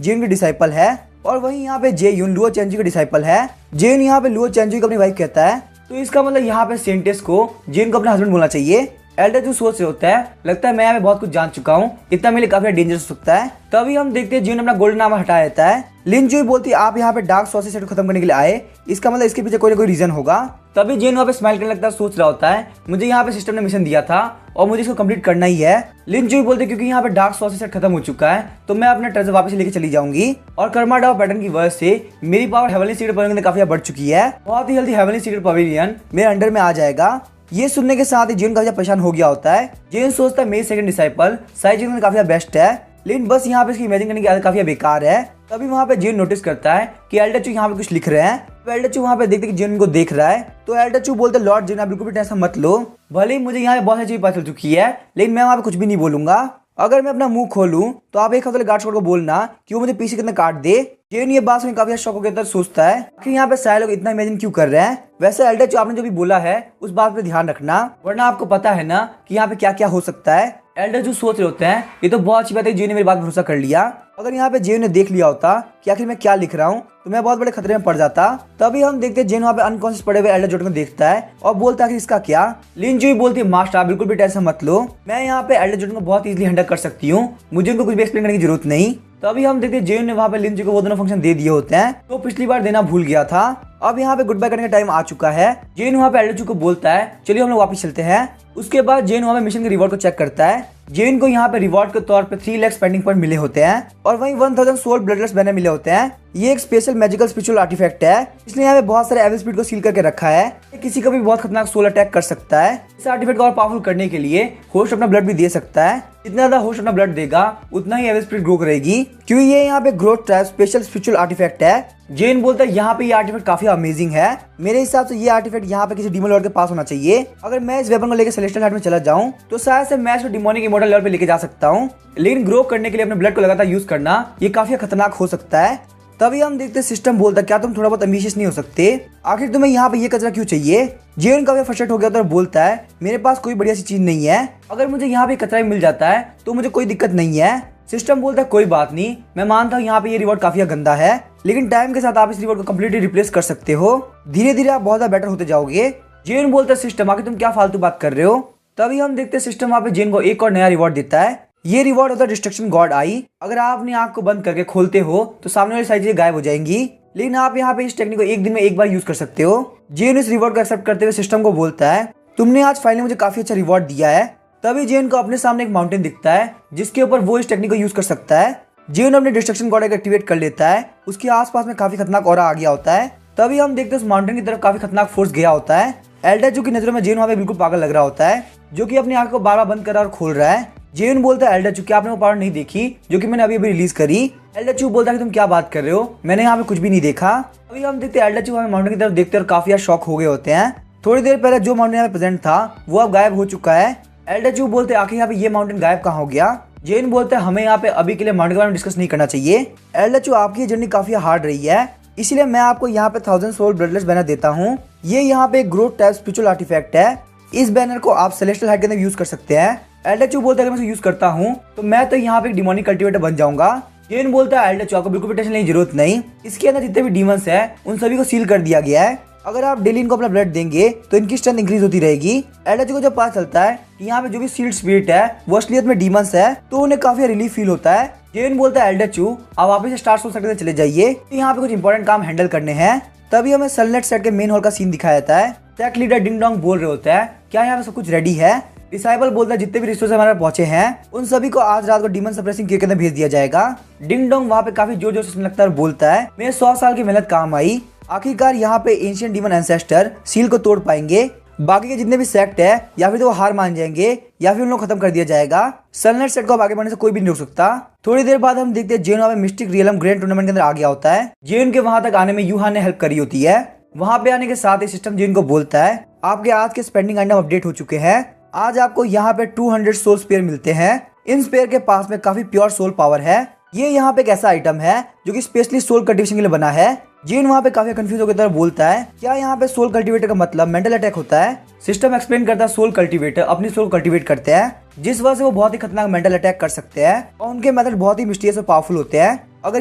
जेन की डिसाइपल है और वहीं यहाँ पे जे यून लुओ चेंजी का डिसाइपल है। जेन यहाँ पे लुओ चेंजी को अपनी वाइफ कहता है, तो इसका मतलब यहाँ पे सेंटेस को जेन को अपना हस्बैंड बोलना चाहिए। एल्डर जो सोच रहे होता है, लगता है मैं यहाँ पे बहुत कुछ जान चुका हूँ, इतना मेरे लिए काफी डेंजरस हो सकता है। तभी हम देखते हैं जेन अपना गोल्डन नाम हटा देता है। लिन चुई बोलती है, आप यहाँ पे डार्क सॉसेज सेट खत्म करने के लिए आए, इसका मतलब इसके पीछे कोई ना कोई रीजन होगा। तभी जेन वहाँ पे स्माइल करने लगता है, सोच रहा होता है मुझे यहाँ पे सिस्टम ने मिशन दिया था और मुझे इसको कंप्लीट करना ही है। लिन चुई बोलते क्योंकि यहाँ पे डार्क सॉसेज सेट खत्म हो चुका है तो मैं अपना ट्रेजर वापस लेके चली जाऊंगी और कर्मा डाव पैटर्न की वजह से मेरी पावर हेवनली सीक्रेट पवेलियन में काफी बढ़ चुकी है। बहुत ही जल्दी हेवनली सीक्रेट पवेलियन मेरे अंडर में आ जाएगा। ये सुनने के साथ ही जेन काफी परेशान हो गया होता है। जेन सोचता है मेरी सेकंड डिसाइपल साई जेन काफी बेस्ट है, लेकिन बस यहाँ पे इसकी इमेजिन करने की आदत काफी बेकार है। तभी वहाँ पे जेन नोटिस करता है कि एल्डर चू यहाँ पे कुछ लिख रहे हैं। तो एल्डर चू वहाँ पे देखते कि जेन को देख रहा है। तो एल्डर चू बोलते, लॉर्ड जेन आप बिल्कुल भी टेंशन मत लो, भले ही मुझे यहाँ पे बहुत सारी चीज पता चल चुकी है लेकिन मैं वहाँ पे कुछ भी नहीं बोलूंगा। अगर मैं अपना मुंह खोलूं तो आप एक हफ्ते गार्ड को बोलना कि वो मुझे पीछे कितना काट दे। जेन ये बात सुन काफी शौक हो गया सोचता है कि यहाँ पे सारे लोग इतना इमेजिन क्यों कर रहे हैं। वैसे एल्डर जो आपने जो भी बोला है उस बात पे ध्यान रखना, वरना आपको पता है ना कि यहाँ पे क्या क्या हो सकता है। एल्डर जो सोच रहे होते हैं ये तो बहुत अच्छी बात है, जेन ने मेरी बात भरोसा कर लिया। अगर यहाँ पे जेन ने देख लिया होता कि आखिर मैं क्या लिख रहा हूँ तो मैं बहुत बड़े खतरे में पड़ जाता। तभी हम देखते हैं जेन वहाँ पे अनकॉन्शियस पड़े हुए एल्डर जोटन को देखता है और बोलता है कि इसका क्या। लिन चुई बोलती है, मास्टर आप बिल्कुल भी टेंशन मत लो, मैं यहाँ पे एल्डर जोटन को बहुत इजीली हैंडल कर सकती हूँ, मुझे उनको कुछ भी एक्सप्लेन करने की जरूरत नहीं। तभी हम देखते हैं जेन ने वहाँ पे लिन चुई को वो दोनों फंक्शन दे दिए होते हैं तो पिछली बार देना भूल गया था। अब यहाँ पे गुड बाय करने का टाइम आ चुका है। जेन वहाँ पे एल्डर चू को बोलता है चलिए हम लोग वापस चलते हैं। उसके बाद जेन वहाँ पे मिशन के रिवॉर्ड को चेक करता है। जेन को यहाँ पे रिवॉर्ड के तौर पे 3 लाख स्पेंडिंग पॉइंट मिले होते हैं और वहीं 1000 सोल ब्लडलेस बैनर मिले होते हैं। ये एक स्पेशल मैजिकल स्पिरिचुअल आर्टिफैक्ट है, इसलिए यहाँ पे बहुत सारे एविल स्पिरिट को सील करके रखा है। ये किसी का भी बहुत खतरनाक सोल अटैक कर सकता है। इस आर्टिफैक्ट को और पावरफुल करने के लिए होस्ट अपना ब्लड भी दे सकता है। जितना ज्यादा होस्ट अपना ब्लड देगा उतना ही एविल स्पिरिट ग्रो करेगी, क्योंकि ये यहाँ पे growth type special spiritual artifact है। जेन बोलता है यहाँ पे ये आर्टिफैक्ट काफी अमेजिंग है, मेरे हिसाब से ये आर्टिफैक्ट यहाँ पे किसी डीमन लॉर्ड के पास होना चाहिए। अगर मैं इस वेपन को लेकर सेलेस्टियल हार्ट में चला जाऊँ तो शायद से मैं इसको डिमोनिक इमॉर्टल लेवल पे लेके जा सकता हूँ, लेकिन ग्रो करने के लिए अपने ब्लड को लगातार यूज करना ये काफी खतरनाक हो सकता है। तभी हम देखते सिस्टम बोलता क्या तुम थोड़ा बहुत एम्बिशियस नहीं हो सकते, आखिर तुम्हें यहाँ पे ये कचरा क्यों चाहिए। जेन काफी फ्रस्ट्रेट हो गया और बोलता है मेरे पास कोई बढ़िया सी चीज नहीं है, अगर मुझे यहाँ पे कचरा मिल जाता है तो मुझे कोई दिक्कत नहीं है। सिस्टम बोलता है कोई बात नहीं, मैं मानता हूँ यहाँ पे ये रिवॉर्ड काफी गंदा है, लेकिन टाइम के साथ आप इस रिवॉर्ड को कम्प्लीटली रिप्लेस कर सकते हो, धीरे धीरे आप बहुत ज्यादा बेटर होते जाओगे। जेन बोलता है सिस्टम आखिर तुम क्या फालतू बात कर रहे हो। तभी हम देखते हैं सिस्टम वहाँ पे जेन को एक और नया रिवॉर्ड देता है। ये रिवॉर्ड होता है डिस्ट्रक्शन गॉड आई। अगर आप अपनी आंख को बंद करके खोलते हो तो सामने वाली सारी चीजें गायब हो जाएंगी, लेकिन आप यहाँ पे इस टेक्निक को एक दिन में एक बार यूज कर सकते हो। जेन इस रिवॉर्ड को एक्सेप्ट करते हुए सिस्टम को बोलता है तुमने आज फाइनली मुझे काफी अच्छा रिवॉर्ड दिया है। तभी जेन को अपने सामने एक माउंटेन दिखता है जिसके ऊपर वो इस टेक्निक को यूज कर सकता है। जेन अपने डिस्ट्रक्शन गॉड को एक्टिवेट कर लेता है, उसके आसपास में काफी खतरनाक ऑरा आ गया होता है। तभी हम देखते हैं उस माउंटेन की तरफ काफी खतरनाक फोर्स गया होता है। एल्डर चू की नजरों में जेन वहाँ पे बिल्कुल पागल लग रहा होता है, जो कि अपनी आंख को बार बार बंद कर रहा और खोल रहा है। जेन बोलता है एल्डर चू क्या आपने वो पावर नहीं देखी जो कि मैंने अभी अभी रिलीज करी। एल्डर चू बोलता है कि तुम क्या बात कर रहे हो, मैंने यहाँ पे कुछ भी नहीं देखा। अभी हम देखते हैं एल्डर चू हमें माउंटेन की तरफ देखते और काफी शॉक हो गए होते हैं। थोड़ी देर पहले जो माउंटेन यहाँ पे प्रेजेंट था वो अब गायब हो चुका है। एल्डर चू बोलते हैं आखिर यहाँ पे ये माउंटेन गायब कहाँ हो गया। जेन बोलते हैं हमें यहाँ पे अभी के लिए माउंटेन के बारे में डिस्कस नहीं करना चाहिए। एल्डर चू आपकी जर्नी काफी हार्ड रही है, इसलिए मैं आपको यहाँ पे 1000 सोल ब्लडलेस बैनर देता हूँ। ये यहाँ पे ग्रोथ टाइप स्पिरिचुअल आर्टिफैक्ट है, इस बैनर को आप सेलेस्टियल हाइट के अंदर यूज कर सकते हैं। एल्डर चू बोलता है अगर मैं इसे यूज करता हूँ तो मैं तो यहाँ पे एक डिमोनिक कल्टिवेटर बन जाऊंगा। जेन बोलता है एल्डर चू आपको बिल्कुल भी टेंशन लेने की जरूरत नहीं, इसके अंदर जितने भी डीमंस है उन सभी को सील कर दिया गया है। अगर आप डेली इनको अपना ब्लड देंगे तो इनकी स्ट्रेंथ इंक्रीज होती रहेगी। एल्डर चू को जब पता चलता है कि यहाँ पे जो भी सील्ड स्पिरिट है वो असलियत में डीमंस है तो उन्हें काफी रिलीफ फील होता है। जेन बोलता है एल्डर चू आप वापस स्टार सोल सेक्टर में चले जाइए, यहाँ पे कुछ इंपॉर्टेंट काम हैंडल करने हैं। तभी हमें सनलाइट सेट के मेन हॉल का सीन दिखाया जाता है। टेक लीडर डिंग डोंग बोल रहे होता है क्या यहाँ पे सब कुछ रेडी है। डिसाइबल बोलता है जितने भी रिसोर्स हमारे पहुंचे हैं उन सभी को आज रात को डीमन सप्रेसिंग क्यू के अंदर भेज दिया जाएगा। डिंग डोंग वहाँ पे काफी जोर जोर से लगता है और बोलता है मेरे 100 साल की मेहनत काम आई, आखिरकार यहाँ पे एंशिएंट डीमन एंसेस्टर सील को तोड़ पाएंगे। बाकी के जितने भी सेक्ट है या फिर तो वो हार मान जाएंगे या फिर उन लोग खत्म कर दिया जाएगा। सनलाइट सेट को अब आगे बढ़ने से कोई भी नहीं रोक सकता। थोड़ी देर बाद हम देखते हैं जेन वहाँ पे मिस्टिक रियलम ग्रैंड टूर्नामेंट के अंदर आ गया होता है। जेन के वहां तक आने में यूहान ने हेल्प करी होती है। वहां पे आने के साथ ही सिस्टम जेन को बोलता है आपके आज के स्पेंडिंग आइटम अपडेट हो चुके हैं, आज आपको यहाँ पे 200 सोल स्पेयर मिलते हैं। इन स्पेयर के पास में काफी प्योर सोल पावर है। ये यहाँ पे एक ऐसा आइटम है जो कि स्पेशली सोल कल्टीवेशन के लिए बना है। जीन वहाँ पे काफी कंफ्यूज होकर तरह बोलता है, क्या यहाँ पे सोल कल्टीवेटर का मतलब मेंटल अटैक होता है? सिस्टम एक्सप्लेन करता है सोल कल्टीवेटर अपनी सोल कल्टीवेट करते हैं, जिस वजह से वो बहुत ही खतरनाक मेंटल अटैक कर सकते हैं और उनके मेथड बहुत ही मिस्टीरियस और पावरफुल होते हैं। अगर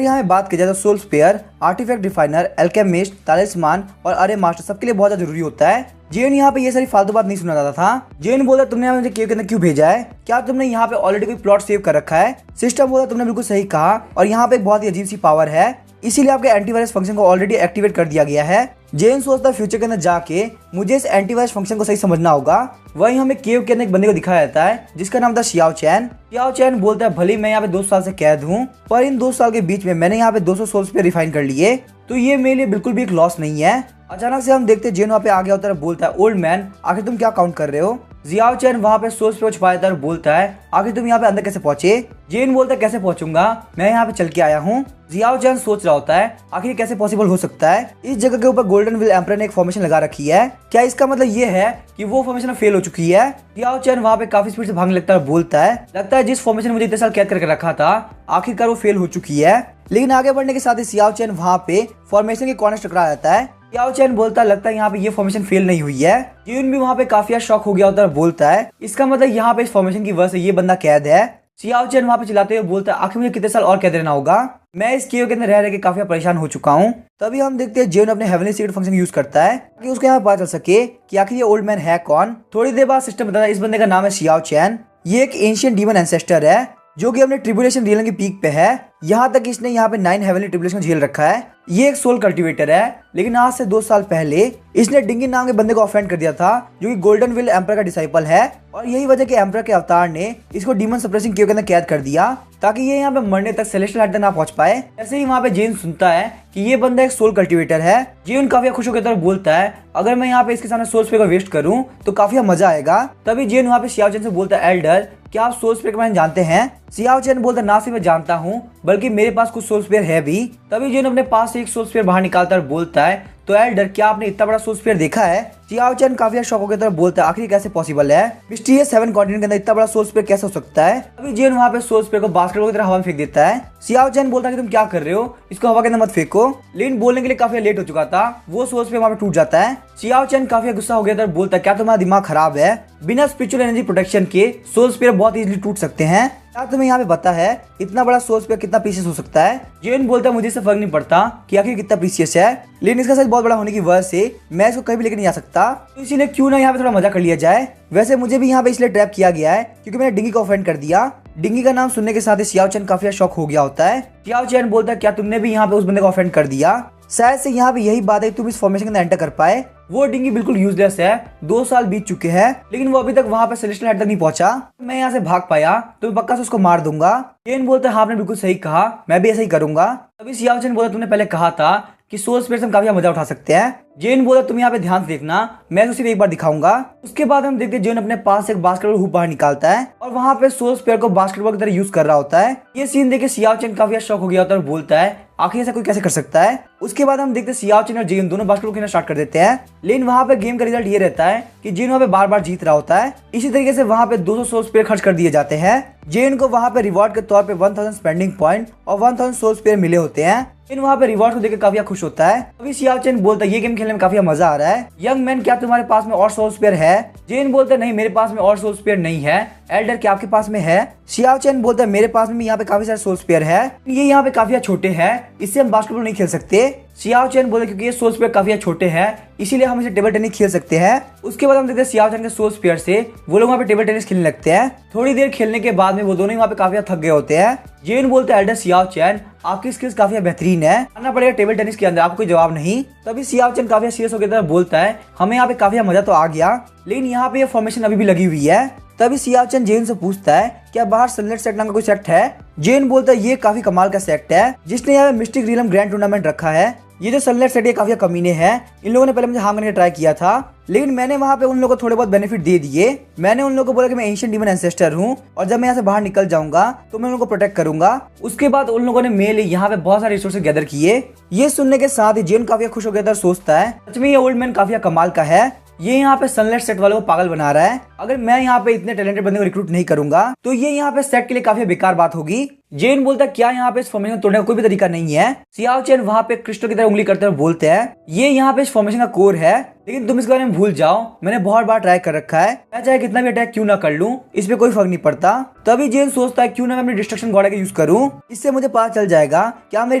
यहाँ पे बात की जाए तो soul spear, artifact definer, alchemist, talisman और अरे मास्टर सबके लिए बहुत ज्यादा जरूरी होता है। जेन यहाँ पे ये सारी फालतू बात नहीं सुना जाता था। जेन बोला तुमने यहाँ मुझे केव के अंदर क्यों भेजा है? क्या तुमने यहाँ पे ऑलरेडी कोई प्लॉट सेव कर रखा है? सिस्टम बोला तुमने बिल्कुल सही कहा और यहाँ पे एक बहुत ही अजीब सी पावर है, इसीलिए आपके एंटीवायरस फंक्शन को ऑलरेडी एक्टिवेट कर दिया गया है। जेन सोचता है फ्यूचर के अंदर जाके मुझे इस एंटीवायरस फंक्शन को सही समझना होगा। वहीं हमें केव के अंदर एक बंदे को दिखाया जाता है जिसका नाम था शियाओ चैन। शियाओ चैन बोलता है भले मैं यहाँ पे 2 साल से कैद हूँ, पर इन 2 साल के बीच में मैंने यहाँ पे 200 सोल्स पे रिफाइन कर लिए, तो ये मेरे लिए बिल्कुल भी एक लॉस नहीं है। अचानक से हम देखते हैं जेन वहाँ पे आ गया होता है, बोलता है ओल्ड मैन आखिर तुम क्या काउंट कर रहे हो? जियाओ चैन वहाँ पे सोर्स पे छुपाया था और बोलता है आखिर तुम यहाँ पे अंदर कैसे पहुंचे? जेन बोलता है कैसे पहुंचूंगा, मैं यहाँ पे चल के आया हूँ। जियाओ चैन सोच रहा होता है आखिर कैसे पॉसिबल हो सकता है, इस जगह के ऊपर गोल्डन विल एम्परर ने एक फॉर्मेशन लगा रखी है, क्या इसका मतलब ये है कि वो फॉर्मेशन फेल हो चुकी है? जियाओ चैन वहाँ पे काफी स्पीड से भागने लगता है और बोलता है लगता है जिस फॉर्मेशन मुझे इतने साल कैद करके रखा था आखिरकार वो फेल हो चुकी है। लेकिन आगे बढ़ने के साथ ही जियाओ चैन वहाँ पे फॉर्मेशन के कॉर्नर टकरा जाता है। जियाओ चैन बोलता है लगता है यहाँ पे ये फॉर्मेशन फेल नहीं हुई है। जीन भी वहाँ पे काफी शॉक हो गया होता है और बोलता है इसका मतलब यहाँ पे इस फॉर्मेशन की वजह से ये बंदा कैद है। जियाओ चैन वहाँ पे चिल्लाते हुए बोलता है आखिर मुझे कितने साल और कैद रहना होगा, मैं इस केव के अंदर रह के काफी परेशान हो चुका हूँ। तभी हम देखते हैं जेन अपने हेवनली सीक्रेट फंक्शन यूज करता है ताकि उसको यहाँ पता चल सके कि आखिर ये ओल्ड मैन है कौन। थोड़ी देर बाद सिस्टम बताता है इस बंदे का नाम है जियाओ चैन। ये एक एंशिएंट डीमन एंसेस्टर है जो कि अपने ट्रिब्यूलेशन रियलन की पीक पे है। यहाँ तक इसने यहाँ पे 9 हेवनली ट्रिब्यूलेशन झेल रखा है। ये एक सोल कल्टीवेटर है, लेकिन आज से 2 साल पहले इसने डिंगी नाम के बंदे को ऑफेंड कर दिया था जो कि गोल्डन विल एम्परर का डिसाइपल है, और यही वजह के एम्परर के अवतार ने इसको डीमन सप्रेसिंग केव के अंदर कैद कर दिया ताकि ये यहाँ पे मरने तक सेलेस्टियल हाइट तक ना पहुंच पाए। ऐसे ही वहाँ पे जेन सुनता है कि ये बंदा एक सोल कल्टीवेटर है। जेन काफी खुश होकर बोलता है अगर मैं यहाँ पे इसके सामने सोल स्पेयर को वेस्ट करूँ तो काफी मजा आएगा। तभी जेन वहाँ पे जियाओ चैन से बोलता है एल्डर क्या आप सोल स्पेयर के बारे में जानते हैं? जियाओ चैन बोलता है ना सिर्फ मैं जानता हूँ बल्कि मेरे पास कुछ सोल स्पेयर है भी। तभी जेन अपने पास से एक सोल स्पेयर बाहर निकालता है और बोलता है तो एल्डर क्या आपने इतना बड़ा सोल स्पेयर देखा है? जियाओ चैन काफी शौक होकर तरफ बोलता है आखिर कैसे पॉसिबल है, मिस्टीरियस 7 कॉन्टिनेंट के अंदर इतना बड़ा सोल स्पेयर कैसे हो सकता है? अभी जेन वहाँ पे सोल स्पेयर को बास्केटबॉल की तरह हवा में फेंक देता है। जियाओ चैन बोलता है कि तुम क्या कर रहे हो, इसको हवा के अंदर मत फेंको। लेकिन बोलने के लिए काफी लेट हो चुका था, वो सोल स्पेयर वहाँ पे टूट जाता है। जियाओ चैन काफी गुस्सा हो गया था और बोलता है क्या तुम्हारा दिमाग खराब है, बिना स्पिरिचुअल एनर्जी प्रोटेक्शन के सोल स्पेयर बहुत इजीली टूट सकते हैं, क्या तुम्हें यहाँ पे पता है इतना बड़ा सोल स्पेयर कितना प्रीशियस हो सकता है? जेन बोलता है मुझे इससे फर्क नहीं पड़ता कि आखिर कितना प्रीशियस है, लेकिन इसका साइज बहुत बड़ा होने की वजह से मैं इसको कहीं भी लेकर नहीं जा सकता, तो इसीलिए क्यों ना यहाँ पे थोड़ा मजा कर लिया जाए। वैसे मुझे भी यहाँ पे इसलिए ट्रैप किया गया है क्योंकि मैंने डिंगी को ऑफेंड कर दिया। डिंगी का नाम सुनने के साथ ही जियाओ चैन काफी शॉक हो गया होता है। जियाओ चैन बोलता है क्या तुमने भी यहाँ पे उस बंदे को ऑफेंड कर दिया? शायद से यहाँ पे यही बात है तुम इस फॉर्मेशन के अंदर एंटर कर पाए। वो डिंगी बिल्कुल यूजलेस है, 2 साल बीत चुके हैं लेकिन वो अभी तक वहाँ पे सेलेस्टियल हाइट तक नहीं पहुंचा। मैं यहाँ से भाग पाया तो मैं पक्का से उसको मार दूंगा। जेन बोलता है हाँ आपने बिल्कुल सही कहा, मैं भी ऐसा ही करूंगा। तभी जियाओ चैन बोलता तुमने पहले कहा था कि सोल स्पेयर से हम काफी मजा उठा सकते हैं। जेन बोला तुम यहाँ पे ध्यान से देखना, मैं तो सिर्फ एक बार दिखाऊंगा। उसके बाद हम देखते हैं जेन अपने पास से एक बास्केटबॉल हुप बाहर निकालता है और वहाँ पे सोल स्पेयर को बास्केटबॉल की तरह यूज कर रहा होता है। ये सीन देख के जियाओ चैन काफी शॉक हो गया होता है और बोलता है आखिर ऐसा कोई कैसे कर सकता है। उसके बाद हम देखते हैं जियाओ चैन और जेन दोनों बास्केटबॉल खेलना स्टार्ट कर देते हैं, लेकिन वहाँ पे गेम का रिजल्ट ये रहता है कि जेन वहाँ पे बार बार जीत रहा होता है। इसी तरीके से वहाँ पे 200 सोल स्पेयर खर्च कर दिए जाते हैं। जेन को वहाँ पे रिवॉर्ड के तौर पे 1000 स्पेंडिंग पॉइंट और 1000 सोल स्पेयर मिले होते हैं। जेन वहाँ पे रिवॉर्ड को देकर काफी खुश होता है। अभी जियाओ चैन बोलता है ये गेम खेलने में काफी मजा आ रहा है, यंग मैन क्या तुम्हारे पास में और सोल स्पेयर है? जेन बोलता है नहीं मेरे पास में और सोल स्पेयर नहीं है। एल्डर क्या आपके पास में है? जियाओ चैन बोलता है मेरे पास में यहाँ पे काफी सारे सोल स्पेयर है, ये यहाँ पे काफी छोटे हैं, इससे हम बास्केटबॉल नहीं खेल सकते। जियाओ चैन बोलता है क्योंकि ये सोल स्पेयर काफी छोटे हैं इसीलिए हम इसे टेबल टेनिस खेल सकते हैं। उसके बाद हम देखते हैं जियाओ चैन के सोल स्पेयर से वो लोग वहाँ पे टेबल टेनिस खेलने लगते हैं। थोड़ी देर खेलने के बाद में वो दोनों ही वहाँ पे काफी थक गए होते हैं। जेन बोलते हैं एल्डर जियाओ चैन आपकी स्किल्स काफी बेहतरीन है, आना पड़ेगा टेबल टेनिस के अंदर, आपको कोई जवाब नहीं। तभी जियाओ चैन काफी सीरियस होकर बोलता है हमें यहाँ पे काफी मजा तो आ गया लेकिन यहाँ पे ये फॉर्मेशन अभी भी लगी हुई है। तभी जियाओ चैन जेन से पूछता है क्या बाहर सनलाइट सेक्ट नाम का कोई सेक्ट है? जेन बोलता है ये काफी कमाल का सेक्ट है जिसने यहाँ मिस्टिक रियलम ग्रैंड टूर्नामेंट रखा है। ये जो सनलाइट सेक्ट ये काफी कमीने हैं, इन लोगों ने पहले मुझे हार करने का ट्राई किया था लेकिन मैंने वहाँ पे उन लोगों को थोड़े बहुत बेनिफिट दे दिए। मैंने उन लोगों को बोला कि मैं एंशिएंट डीमन एंसेस्टर हूँ और जब मैं यहाँ से बाहर निकल जाऊंगा तो मैं उनको प्रोटेक्ट करूंगा। उसके बाद उन लोगों ने मेरे लिए यहाँ पे बहुत सारे रिसोर्सेज गैदर किए। ये सुनने के साथ ही जेन काफी खुश हो गया था और सोचता है सच में ये ओल्ड मैन काफी कमाल का है, ये यहाँ पे सनलाइट सेट वालों को पागल बना रहा है। अगर मैं यहाँ पे इतने टैलेंटेड बंदे को रिक्रूट नहीं करूंगा तो ये यहाँ पे सेट के लिए काफी बेकार बात होगी। जेन बोलता है क्या यहाँ पे इस फॉर्मेशन को तोड़ने का कोई भी तरीका नहीं है। सियाओ चैन वहाँ पे क्रिस्टल की तरह उंगली करते हुए बोलते हैं ये यहाँ पे इस फॉर्मेशन का कोर है, लेकिन तुम इसके बारे में भूल जाओ, मैंने बहुत बार ट्राई कर रखा है, मैं चाहे कितना भी अटैक क्यों ना कर लूं इस पे कोई फर्क नहीं पड़ता। तभी जेन सोचता है क्यों ना मैं अपनी डिस्ट्रक्शन गॉड का यूज करूं, इससे मुझे पता चल जाएगा क्या मेरी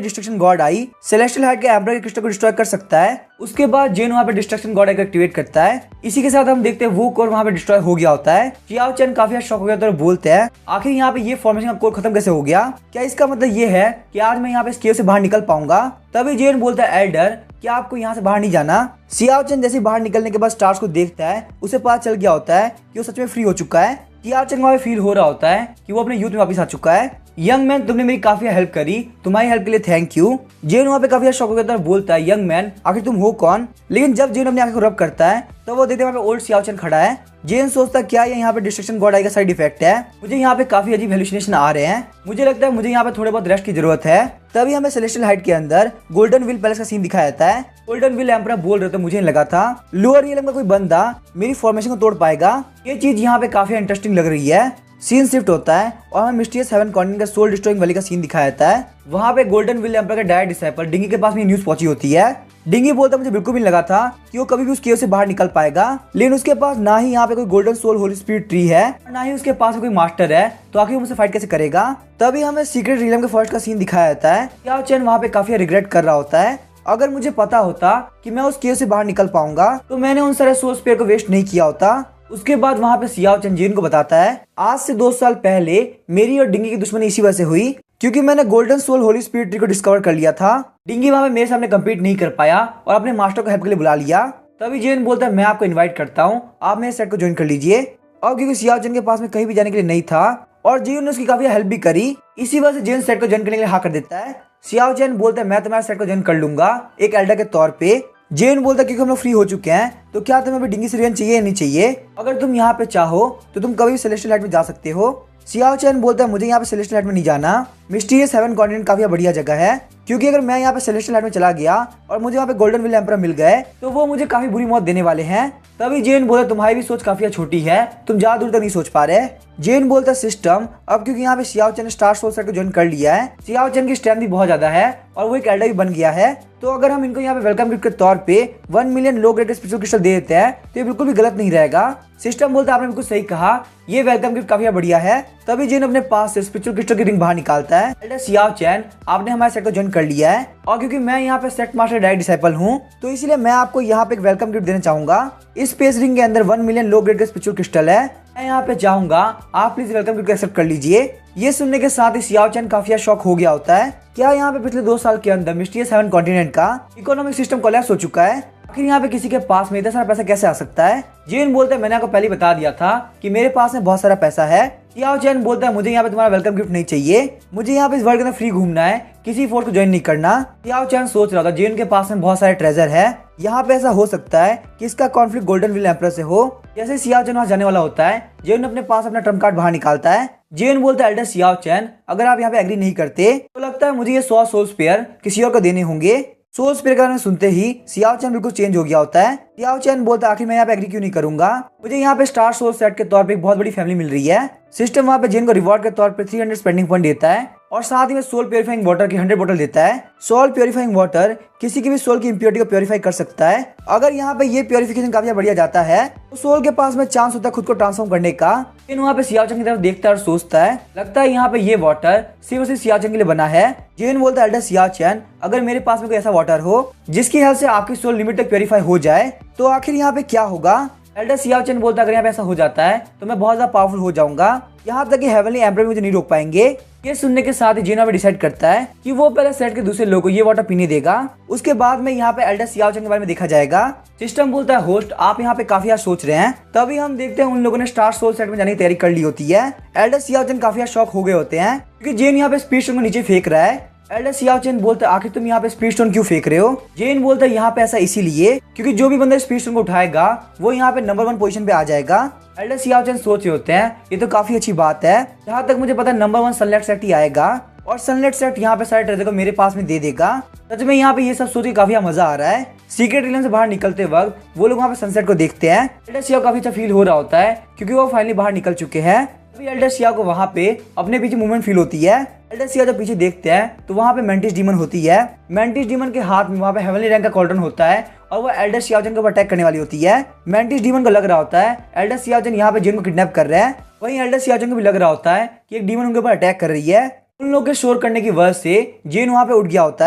डिस्ट्रक्शन गॉड आई सेलेस्टियल हाइट के एम्परर के क्रिस्टल को डिस्ट्रॉय कर सकता है। उसके बाद जेन वहाँ पे डिस्ट्रक्शन गॉड को एक्टिवेट करता है। इसी के साथ हम देखते हैं वो कोर वहाँ पे डिस्ट्रॉय हो गया होता है। सियाओ चैन काफी शॉक हो गया और बोलते हैं आखिर यहाँ पे ये फॉर्मेशन का कोर खत्म कैसे हो गया, क्या इसका मतलब ये है कि आज मैं यहाँ पे इस केव से बाहर निकल पाऊंगा। तभी जेन बोलता है एल्डर क्या आपको यहाँ से बाहर नहीं जाना। सियाओ चैन जैसे बाहर निकलने के बाद स्टार्स को देखता है, उसे पता चल गया होता है कि वो सच में फ्री हो चुका है। सियाओ चैन वहाँ पे फील हो रहा होता है कि वो अपने यूथ में वापस आ चुका है। यंग मैन तुमने मेरी काफी हेल्प करी, तुम्हारी हेल्प के लिए थैंक यू। जेन वहाँ पे काफी शॉक हो गया और बोलता है यंग मैन आखिर तुम हो कौन। लेकिन जब जेन अपनी आंखें को रब करता है तो वो देखते वहाँ पे ओल्ड सियाओ चैन खड़ा है। जेन सोचता क्या ये यहाँ पे डिस्ट्रक्शन गॉड आई का साइड इफेक्ट है, मुझे यहाँ पे काफी अजीब हेलुसिनेशन आ रहे हैं, मुझे लगता है मुझे यहाँ पे थोड़े बहुत रेस्ट की जरूरत है। तभी हमें सेलेस्टियल हाइट के अंदर गोल्डन व्हील पैलेस का सीन दिखाया जाता है। गोल्डन व्हील एम्परर बोल रहे थे मुझे लगा था लोअर रियलम का कोई बंदा मेरी फॉर्मेशन को तोड़ पाएगा। ये चीज यहाँ पे काफी इंटरेस्टिंग लग रही है। सीन शिफ्ट होता है और हमें मिस्टीरियस हेवन कॉन्टिनेंट का सोल डिस्ट्रॉइंग वैली का सीन दिखाया जाता है। वहाँ पे गोल्डन व्हील एम्परर का डायरेक्ट डिसाइपल डिंगी के पास में न्यूज पहुंची होती है। डिंगी बोलता मुझे बिल्कुल भी लगा था कि वो कभी भी उस केव से बाहर निकल पाएगा, लेकिन उसके पास ना ही यहाँ पे कोई golden soul holy spirit tree है ना ही उसके पास कोई मास्टर है, तो आखिर वो मुझसे फाइट कैसे करेगा। तभी हमें सीक्रेट रियलम के फर्स्ट का सीन दिखाया जाता है। सियाओ चैन वहाँ पे काफी रिग्रेट कर रहा होता है, अगर मुझे पता होता कि मैं उस केव से बाहर निकल पाऊंगा तो मैंने उन सारे सोल स्पेयर को वेस्ट नहीं किया होता। उसके बाद वहाँ पे सियाओ चैन जेन को बताता है आज से 2 साल पहले मेरी और डिंगी की दुश्मनी इसी वजह से हुई क्योंकि मैंने golden soul holy spirit tree को डिस्कवर कर लिया था। डिंगी वहाँ पे मेरे सामने कम्पीट नहीं कर पाया और अपने मास्टर को हेल्प के लिए बुला लिया। तभी जेन बोलता है मैं आपको इन्वाइट करता हूँ, आप मेरे सेट को ज्वाइन कर लीजिए। और क्योंकि सियाओ चैन के पास में कहीं भी जाने के लिए नहीं था और जेन ने उसकी काफी हेल्प भी करी, इसी वजह से जेन सेट को ज्वाइन करने के लिए हाँ कर देता है। सियाओ चैन बोलता है मैं तुम्हारे सेट को ज्वाइन कर लूंगा एक एल्डर के तौर पे। जेन बोलता है क्योंकि हम लोग फ्री हो चुके हैं तो क्या तुम्हें अभी डिंगी से रिवेंज चाहिए या नहीं चाहिए, अगर तुम यहाँ पे चाहो तो तुम कभी भी सेलेस्टियल हाइट में जा सकते हो। सियाओ चैन बोलता है मुझे यहाँ पे सेलेस्टियल हाइट में नहीं जाना, मिस्टीरियस हेवन कॉन्टिनेंट काफी बढ़िया जगह है, क्योंकि अगर मैं यहाँ पे सेलेस्टियल हाइट में चला गया और मुझे यहाँ पे गोल्डन व्हील एम्परर मिल गए तो वो मुझे काफी बुरी मौत देने वाले हैं। तभी जेन बोलता तुम्हारी भी सोच काफी छोटी है, तुम ज्यादा दूर तक नहीं सोच पा रहे। जेन बोलता सिस्टम अब क्योंकि यहाँ पे सियाओ चैन ने स्टार सोल सेट को ज्वाइन कर लिया है, सियाओ चैन की स्ट्रेंथ भी बहुत ज्यादा है और वो एक एल्डर भी बन गया है, तो अगर हम इनको यहाँ पे वेलकम गिफ्ट के तौर पे 1 million low grade special crystal दे देते हैं तो ये बिल्कुल भी गलत नहीं रहेगा। सिस्टम बोलता आपने बिल्कुल सही कहा, ये वेलकम गिफ्ट काफी बढ़िया है। तभी जेन अपने पास से स्पिरिचुअल क्रिस्टल की रिंग बाहर निकालता है। एल्डर सियाओ चैन आपने हमारे सेट को ज्वाइन कर लिया है और क्योंकि मैं यहाँ पे सेट मास्टर डायरेक्ट डिसाइपल हूँ तो इसलिए मैं आपको यहाँ पे एक वेलकम गिफ्ट देना चाहूंगा। इस स्पेस रिंग के अंदर 1 मिलियन लो ग्रेड का स्पिरिचुअल क्रिस्टल है, मैं यहाँ पे चाहूंगा आप प्लीज वेलकम गिफ्ट एक्सेप्ट कर लीजिए। ये सुनने के साथ ही सियाओ चैन काफी शॉक हो गया होता है। क्या यहाँ पे पिछले 2 साल के अंदर मिस्टीरियस हेवन कॉन्टिनेंट का इकोनॉमिक सिस्टम कोलैप्स हो चुका है, आखिर यहाँ पे किसी के पास में इतना सारा पैसा कैसे आ सकता है। जेन बोलता है मैंने आपको पहले बता दिया था कि मेरे पास में बहुत सारा पैसा है। सियाओ चैन बोलता है मुझे यहाँ पे तुम्हारा वेलकम गिफ्ट नहीं चाहिए, मुझे यहाँ पे इस वर्ल्ड के अंदर फ्री घूमना है, किसी फोर्स को ज्वाइन नहीं करना। सियाओ चैन सोच रहा था जेन के पास में बहुत सारे ट्रेजर है, यहाँ पे ऐसा हो सकता है कि इसका कॉन्फ्लिक्ट गोल्डन व्हील एम्परर से हो। जैसे सियाओ चैन वहाँ जाने वाला होता है जेन अपने पास अपना ट्रम्प कार्ड बाहर निकालता है। जेन बोलता है एल्डर सियाओ चैन अगर आप यहाँ पे एग्री नहीं करते तो लगता है मुझे ये 100 सोल स्पेयर किसी और को देने होंगे। सोल स्पेयर का नाम सुनते ही सियाओ चैन बिल्कुल चेंज हो गया होता है। सियाओ चैन बोलता है आखिर मैं यहाँ पे एग्री क्यों नहीं करूंगा, मुझे यहाँ पे स्टार सोल सेट के तौर पे एक बहुत बड़ी फैमिली मिल रही है। सिस्टम वहाँ पे जेन को रिवॉर्ड के तौर पे 300 स्पेंडिंग पॉइंट देता है और साथ ही में सोल प्योरीफाइंग वाटर की 100 बोतल देता है। सोल प्योरीफाइंग वाटर किसी की भी सोल की इम्प्योरिटी को प्योरीफाई कर सकता है। अगर यहाँ पे ये प्योरीफिकेशन काफी बढ़िया जाता है तो सोल के पास में चांस होता है खुद को ट्रांसफॉर्म करने का। लेकिन वहाँ पे सियाओ चैन की तरफ देखता है और सोचता है लगता है यहाँ पे ये वाटर सिर्फ और सिर्फ सियाओ चैन के लिए बना है। जेन बोलता है एल्डर सियाओ चैन अगर मेरे पास में कोई ऐसा वाटर हो जिसकी हेल्प से आपकी सोल लिमिट तक प्योरीफाई हो जाए तो आखिर यहाँ पे क्या होगा। एल्डर सियाओ चैन बोलता है अगर यहाँ पे ऐसा हो जाता है तो मैं बहुत ज्यादा पावरफुल हो जाऊंगा, यहाँ तक कि हेवनली एम्परर मुझे नहीं रोक पाएंगे। ये सुनने के साथ ही जेन भी डिसाइड करता है कि वो पहले सेट के दूसरे लोगों को ये वाटर पीने देगा, उसके बाद में यहाँ पे एल्डर सियाओ चैन के बारे में देखा जाएगा। सिस्टम बोलता है होस्ट आप यहाँ पे काफी सोच रहे हैं। तभी हम देखते हैं उन लोगों ने स्टार सोल सेट में जाने की तैयारी कर ली होती है। एल्डर सियाओ चैन काफी शॉक हो गए होते हैं क्योंकि जेन यहाँ पे स्पीड स्टोन को नीचे फेंक रहा है। एल्डर सियाओ चैन बोलता है आखिर तुम यहाँ पे स्पीड स्टोन क्यों फेंक रहे हो। जेन बोलता है यहाँ पे ऐसा इसीलिए क्योंकि जो भी बंदा स्पीड स्टोन को उठाएगा वो यहाँ पे नंबर 1 पोजीशन पे आ जाएगा। एल्डर सियाओ चैन सोच रहे होते हैं ये तो काफी अच्छी बात है, जहाँ तक मुझे पता है नंबर 1 सनलाइट सेट ही आएगा और सनलाइट सेट यहाँ पे सारे ट्रेजर को मेरे पास में दे देगा। सच में यहाँ पे ये सब सोच के काफी मजा आ रहा है। सीक्रेट रियलम से बाहर निकलते वक्त वो लोग वहाँ पे सनसेट को देखते हैं। एल्डर सियाओ काफी अच्छा फील हो रहा होता है क्योंकि वो फाइनली बाहर निकल चुके हैं। अभी एल्डर सियाओ को वहाँ पे अपने पीछे मूवमेंट फील होती है। एल्डर सियाओ जब पीछे देखते हैं तो वहाँ पे मेंटिस डीमन होती है। मेंटिस डीमन के हाथ में वहाँ पे हेवनली रैंक का कॉल्ड्रन होता है और वो एल्डर सियाओ के ऊपर अटैक करने वाली होती है। मेंटिस डीमन को लग रहा होता है एल्डर सियाओ यहाँ पे जेन को किडनैप कर रहे हैं। वहीं एल्डर सियाओ को भी लग रहा होता है कि एक डीमन उनके ऊपर अटैक कर रही है। उन लोग के शोर करने की वजह से जेन वहाँ पे उठ गया होता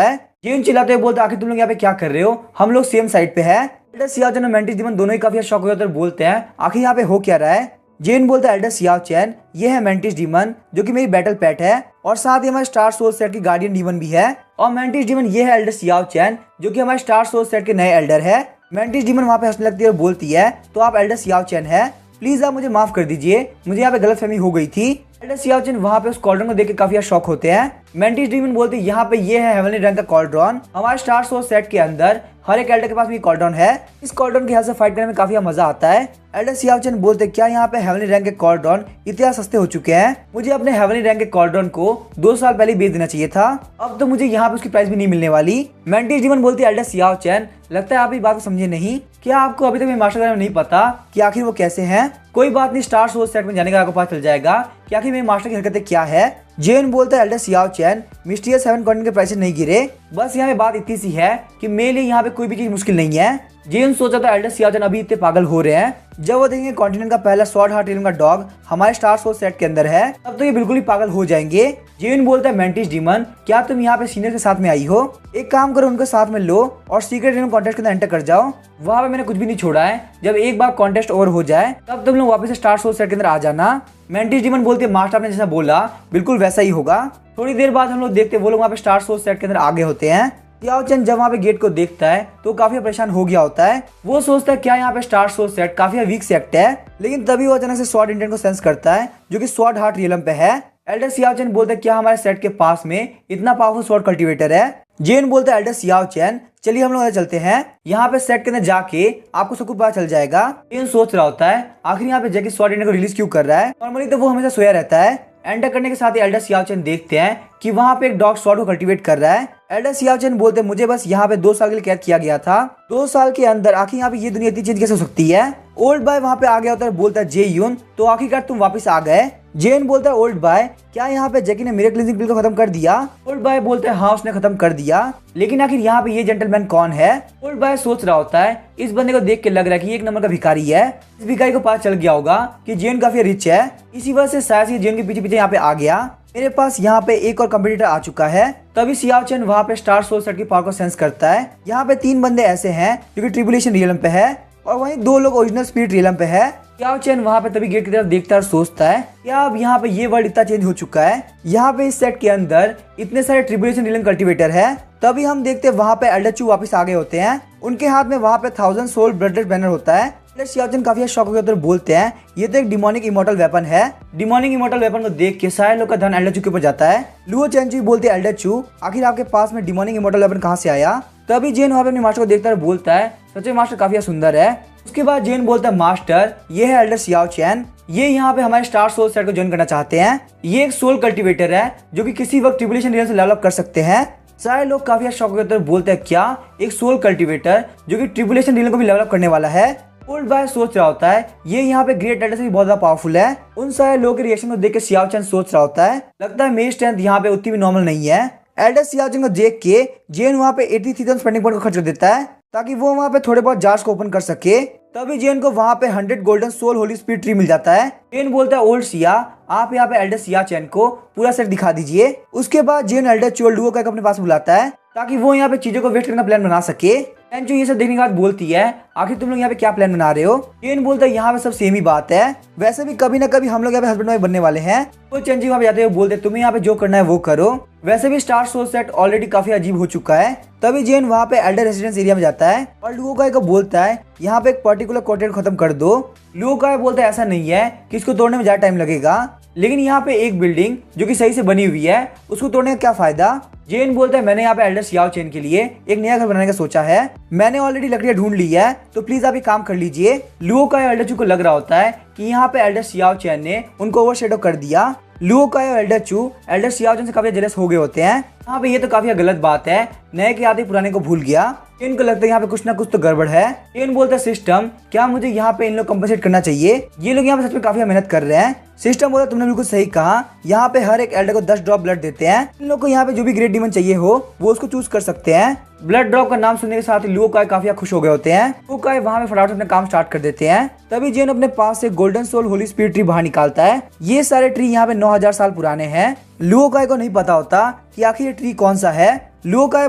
है। जेन चिल्लाते हुए बोलता है आखिर तुम लोग यहाँ पे क्या कर रहे हो, हम लोग सेम साइड पे है। एल्डर सियाओ और मेंटिस डीमन दोनों ही काफी शॉक हो जाते हैं और बोलते हैं आखिर यहाँ पे हो क्या रहा है। जेन बोलता है एल्डर सियाओ चैन ये है मेंटिस डीमन जो कि मेरी बैटल पेट है और साथ ही हमारे स्टार सोल सेट की गार्डियन डीमन भी है। और मेंटिस डीमन ये है एल्डर सियाओ चैन जो कि हमारे स्टार सोल सेट के नए एल्डर है। मेंटिस डीमन वहाँ पे हंसने लगती है और बोलती है तो आप एल्डर सियाओ चैन है, प्लीज आप मुझे माफ कर दीजिए, मुझे यहाँ पे गलतफहमी हो गई थी। एल्डर सियाओ चैन वहाँ पे उस कॉल्ड्रन को देख के काफी शॉक होते हैं। मेंटिस डीमन बोलते हैं यहाँ पे ये है हेवनली रैंक का कॉल्ड्रन, हमारे स्टार सोल सेट के अंदर हर एक एल्डर के पास भी कॉल्ड्रन है। इस कॉल्ड्रन के हाथ से फाइट करने में काफी मजा आता है। एल्डर सियाओ चैन बोलते क्या यहाँ पे हेवनली रैंक के कॉल्ड्रन इतने सस्ते हो चुके हैं, मुझे अपने हेवनली रैंक के कॉल्ड्रन को 2 साल पहले बेच देना चाहिए था, अब तो मुझे यहाँ पे उसकी प्राइस भी नहीं मिलने वाली। मेंटिस डीमन बोलती है एल्डर सियाओ चैन लगता है आप ये बात को समझे नहीं, क्या आपको अभी तक मेरे मास्टर के बारे में नहीं पता कि आखिर वो कैसे हैं। कोई बात नहीं, स्टार सोल सेट में जाने का आपको पता चल जाएगा कि आखिर मेरे मास्टर की हरकतें क्या है। जेन बोलता है एल्डर सियाओ चैन मिस्टीरियस 7 कॉन्टिनेंट के प्राइसेस नहीं गिरे, बस यहाँ पे बात इतनी सी है कि मेरे लिए यहाँ पे कोई भी चीज मुश्किल नहीं है। जेन सोचा था एल्डर सियाओ चैन अभी इतने पागल हो रहे हैं, जब वो देखेंगे कॉन्टिनेंट का पहला स्वॉर्ड हार्ट रियलम का डॉग हमारे स्टार सोल सेट के अंदर है, तब तो ये बिल्कुल ही पागल हो जाएंगे। जेन बोलता है मेंटिस डीमन क्या तुम यहाँ पे सीनियर के साथ में आई हो, एक काम करो उनके साथ में लो और सीक्रेट रियलम कॉन्टेस्ट के अंदर एंटर कर जाओ, वहाँ पे मैंने कुछ भी नहीं छोड़ा है, जब एक बार कॉन्टेस्ट ओवर हो जाए तब तुम लोग वापस से स्टार सोल सेट के अंदर आ जाना। मेंटिस डीमन बोलते मास्टर ने जैसा बोला बिल्कुल वैसा ही होगा। थोड़ी देर बाद हम लोग देखते वो लोग वहाँ पे स्टार सोल सेट के अंदर आगे होते हैं। सियाओ चैन जब वहाँ पे गेट को देखता है तो काफी परेशान हो गया होता है। वो सोचता है क्या यहाँ पे स्टार सोल सेट काफी वीक सेट है, लेकिन तभी वो अचानक से स्वॉर्ड इंटेंट को सेंस करता है जो कि स्वॉर्ड हार्ट रियलम पे है। एल्डर सियाओ चैन बोलते क्या हमारे सेट के पास में इतना पावरफुल स्वॉर्ड कल्टीवेटर है। जेन बोलता है एल्डर सियाओ चैन चलिए हम लोग चलते हैं, यहाँ पे सेट के अंदर जाके आपको सब कुछ पता चल जाएगा। जेन सोच रहा होता है आखिर यहाँ पे जैकी स्वॉर्ड इंटेंट को रिलीज क्यों कर रहा है, नॉर्मली तो वो हमेशा सोया रहता है। एंटर करने के साथ ही एल्डर सियाओ चैन देखते हैं कि वहाँ पे एक डॉग स्वॉर्ड को कल्टीवेट कर रहा है। एल्डर सियाओ चैन बोलते हैं मुझे बस यहाँ पे 2 साल के लिए कैद किया गया था, 2 साल के अंदर आखिर यहाँ पे ये दुनिया इतनी चेंज कैसे हो सकती है। ओल्ड बॉय वहाँ पे आ गया होता है, बोलता है जे यून तो आखिरकार तुम वापस आ गए। जेन बोलता है ओल्ड बॉय क्या यहाँ पे जैकी ने मेरे क्लींजिंग पिल को खत्म कर दिया। ओल्ड बॉय बोलता है हाँ उसने खत्म कर दिया, लेकिन आखिर यहाँ पे ये जेंटलमैन कौन है। ओल्ड बॉय सोच रहा होता है इस बंदे को देख के लग रहा है कि एक नंबर का भिखारी है। इस भिखारी को पता चल गया होगा कि जेन काफी रिच है, इसी वजह से शायद ये जेन के पीछे पीछे यहाँ पे आ गया। मेरे पास यहाँ पे एक और कंपटीटर आ चुका है। तभी सियाओ चैन वहाँ पे स्टार सोल सेट की पावर को सेंस करता है। यहाँ पे 3 बंदे ऐसे हैं जो कि ट्रिबुलेशन रियलम पे है और वहीं 2 लोग ओरिजिनल स्पिरिट रियलम पे है। सियाओ चैन वहाँ पे तभी गेट की तरफ देखता है और सोचता है क्या अब यहाँ पे ये वर्ल्ड इतना चेंज हो चुका है, यहाँ पे इस सेट के अंदर इतने सारे ट्रिबुलेशन रियलम कल्टीवेटर है। तभी हम देखते हैं वहाँ पे एल्डर चू वापस आ गए होते हैं, उनके हाथ में वहाँ पे 1000 सोल ब्लडेड बैनर होता है। सियाओ चैन काफी शॉक हो गए तो बोलते हैं ये तो एक डिमोनिक इमोर्टल वेपन है। डिमोनिक इमोर्टल वेपन को देख के सारे लोग का ध्यान एल्डर चू के ऊपर जाता है। लुओ चैन बोलते हैं एल्डर चू आखिर आपके पास में डिमोनिक इमोर्टल वेपन कहाँ से आया। तभी जेन वहाँ पे अपने मास्टर को देखता है बोलता है सच में मास्टर काफी सुंदर है। उसके बाद जेन बोलता है मास्टर ये है एल्डर सियाओ चैन, ये यहाँ पे हमारे स्टार सोल सेट को ज्वाइन करना चाहते हैं। ये एक सोल कल्टीवेटर है जो कि किसी वक्त ट्रिबुलेशन रियलम से डेवलप कर सकते हैं। सारे लोग काफी शॉक हो गए बोलते हैं क्या एक सोल कल्टीवेटर जो कि ट्रिबुलेशन रियलम को भी डेवलप करने वाला है। ओल्ड बॉय सोच रहा होता है ये यहाँ पे ग्रेट एल्डर से भी बहुत ज्यादा पावरफुल है। उन सारे लोगों के रिएक्शन को देख के सियाओ चैन सोच रहा होता है लगता है मेरी स्ट्रेंथ यहाँ पे उतनी भी नॉर्मल नहीं है। एल्डर सियाओ चैन को देख के जेन वहाँ पे 83,000 स्पेंडिंग पॉइंट को खर्च कर देता है ताकि वो वहाँ पे थोड़े बहुत जार्स को ओपन कर सके। तभी जेन को वहाँ पे 100 golden soul holy spirit tree मिल जाता है। जेन बोलता है ओल्ड सिया आप यहाँ पे एल्डर सियाओ चैन को पूरा सेट दिखा दीजिए। उसके बाद जेन एल्डर चू और लुओ को अपने पास बुलाता है ताकि वो यहाँ पे चीजों को वेस्ट करने का प्लान बना सके। एंजो ये सब देखने के बाद बोलती है आखिर तुम लोग यहाँ पे क्या प्लान बना रहे हो। जेन बोलता है यहाँ पे सब सेम ही बात है, वैसे भी कभी ना कभी हम लोग यहाँ पे हस्बैंड वाइफ बनने वाले हैं। वो चेंजी वहाँ पे जाते हुए बोलते तुम्हें यहाँ पे जो करना है वो करो, वैसे भी स्टार सोल सेट ऑलरेडी काफी अजीब हो चुका है। तभी जेन वहाँ पे एल्डर रेसिडेंस एरिया में जाता है और लुओकाई को बोलता है यहाँ पे एक पर्टिकुलर कोटेड खत्म कर दो। लुओकाई बोलता है ऐसा नहीं है कि इसको तोड़ने में ज्यादा टाइम लगेगा, लेकिन यहाँ पे एक बिल्डिंग जो कि सही से बनी हुई है उसको तोड़ने का क्या फायदा। जेन बोलता है मैंने यहाँ पे एल्डर सियाओ चैन के लिए एक नया घर बनाने का सोचा है, मैंने ऑलरेडी लकड़ियां ढूंढ ली है, तो प्लीज आप ये काम कर लीजिए। लुओकाई और एल्डर चू को लग रहा होता है कि यहाँ पे एल्डर सियाओ चैन ने उनको ओवरशैडो कर दिया। लुओकाई और एल्डर चू एल्डर सियाओ चैन से काफी जेलस हो गए होते हैं। यहाँ पे ये तो काफी गलत बात है, नए के आते पुराने को भूल गया। इनको लगता है यहाँ पे कुछ ना कुछ तो गड़बड़ है। इन बोलता है सिस्टम क्या मुझे यहाँ पे इन लोग कंपनसेट करना चाहिए, ये लोग यहाँ पे सच में काफी मेहनत कर रहे हैं। सिस्टम बोला तुमने बिल्कुल सही कहा, यहाँ पे हर एक एल्डर को 10 ड्रॉप ब्लड देते हैं। इन लोग को यहाँ पे जो भी ग्रेट डीमन चाहिए हो वो उसको चूज कर सकते हैं। ब्लड ड्रॉप का नाम सुनने के साथ ही लुओ काई काफी खुश हो गए होते हैं। लुओ काई वहाँ पे फटाफट अपना काम स्टार्ट कर देते हैं। तभी जेन अपने पास से golden soul holy spirit tree बाहर निकालता है। ये सारे ट्री यहाँ पे 9000 साल पुराने हैं। लुओ काई को नहीं पता होता कि आखिर ये ट्री कौन सा है। लुओ काई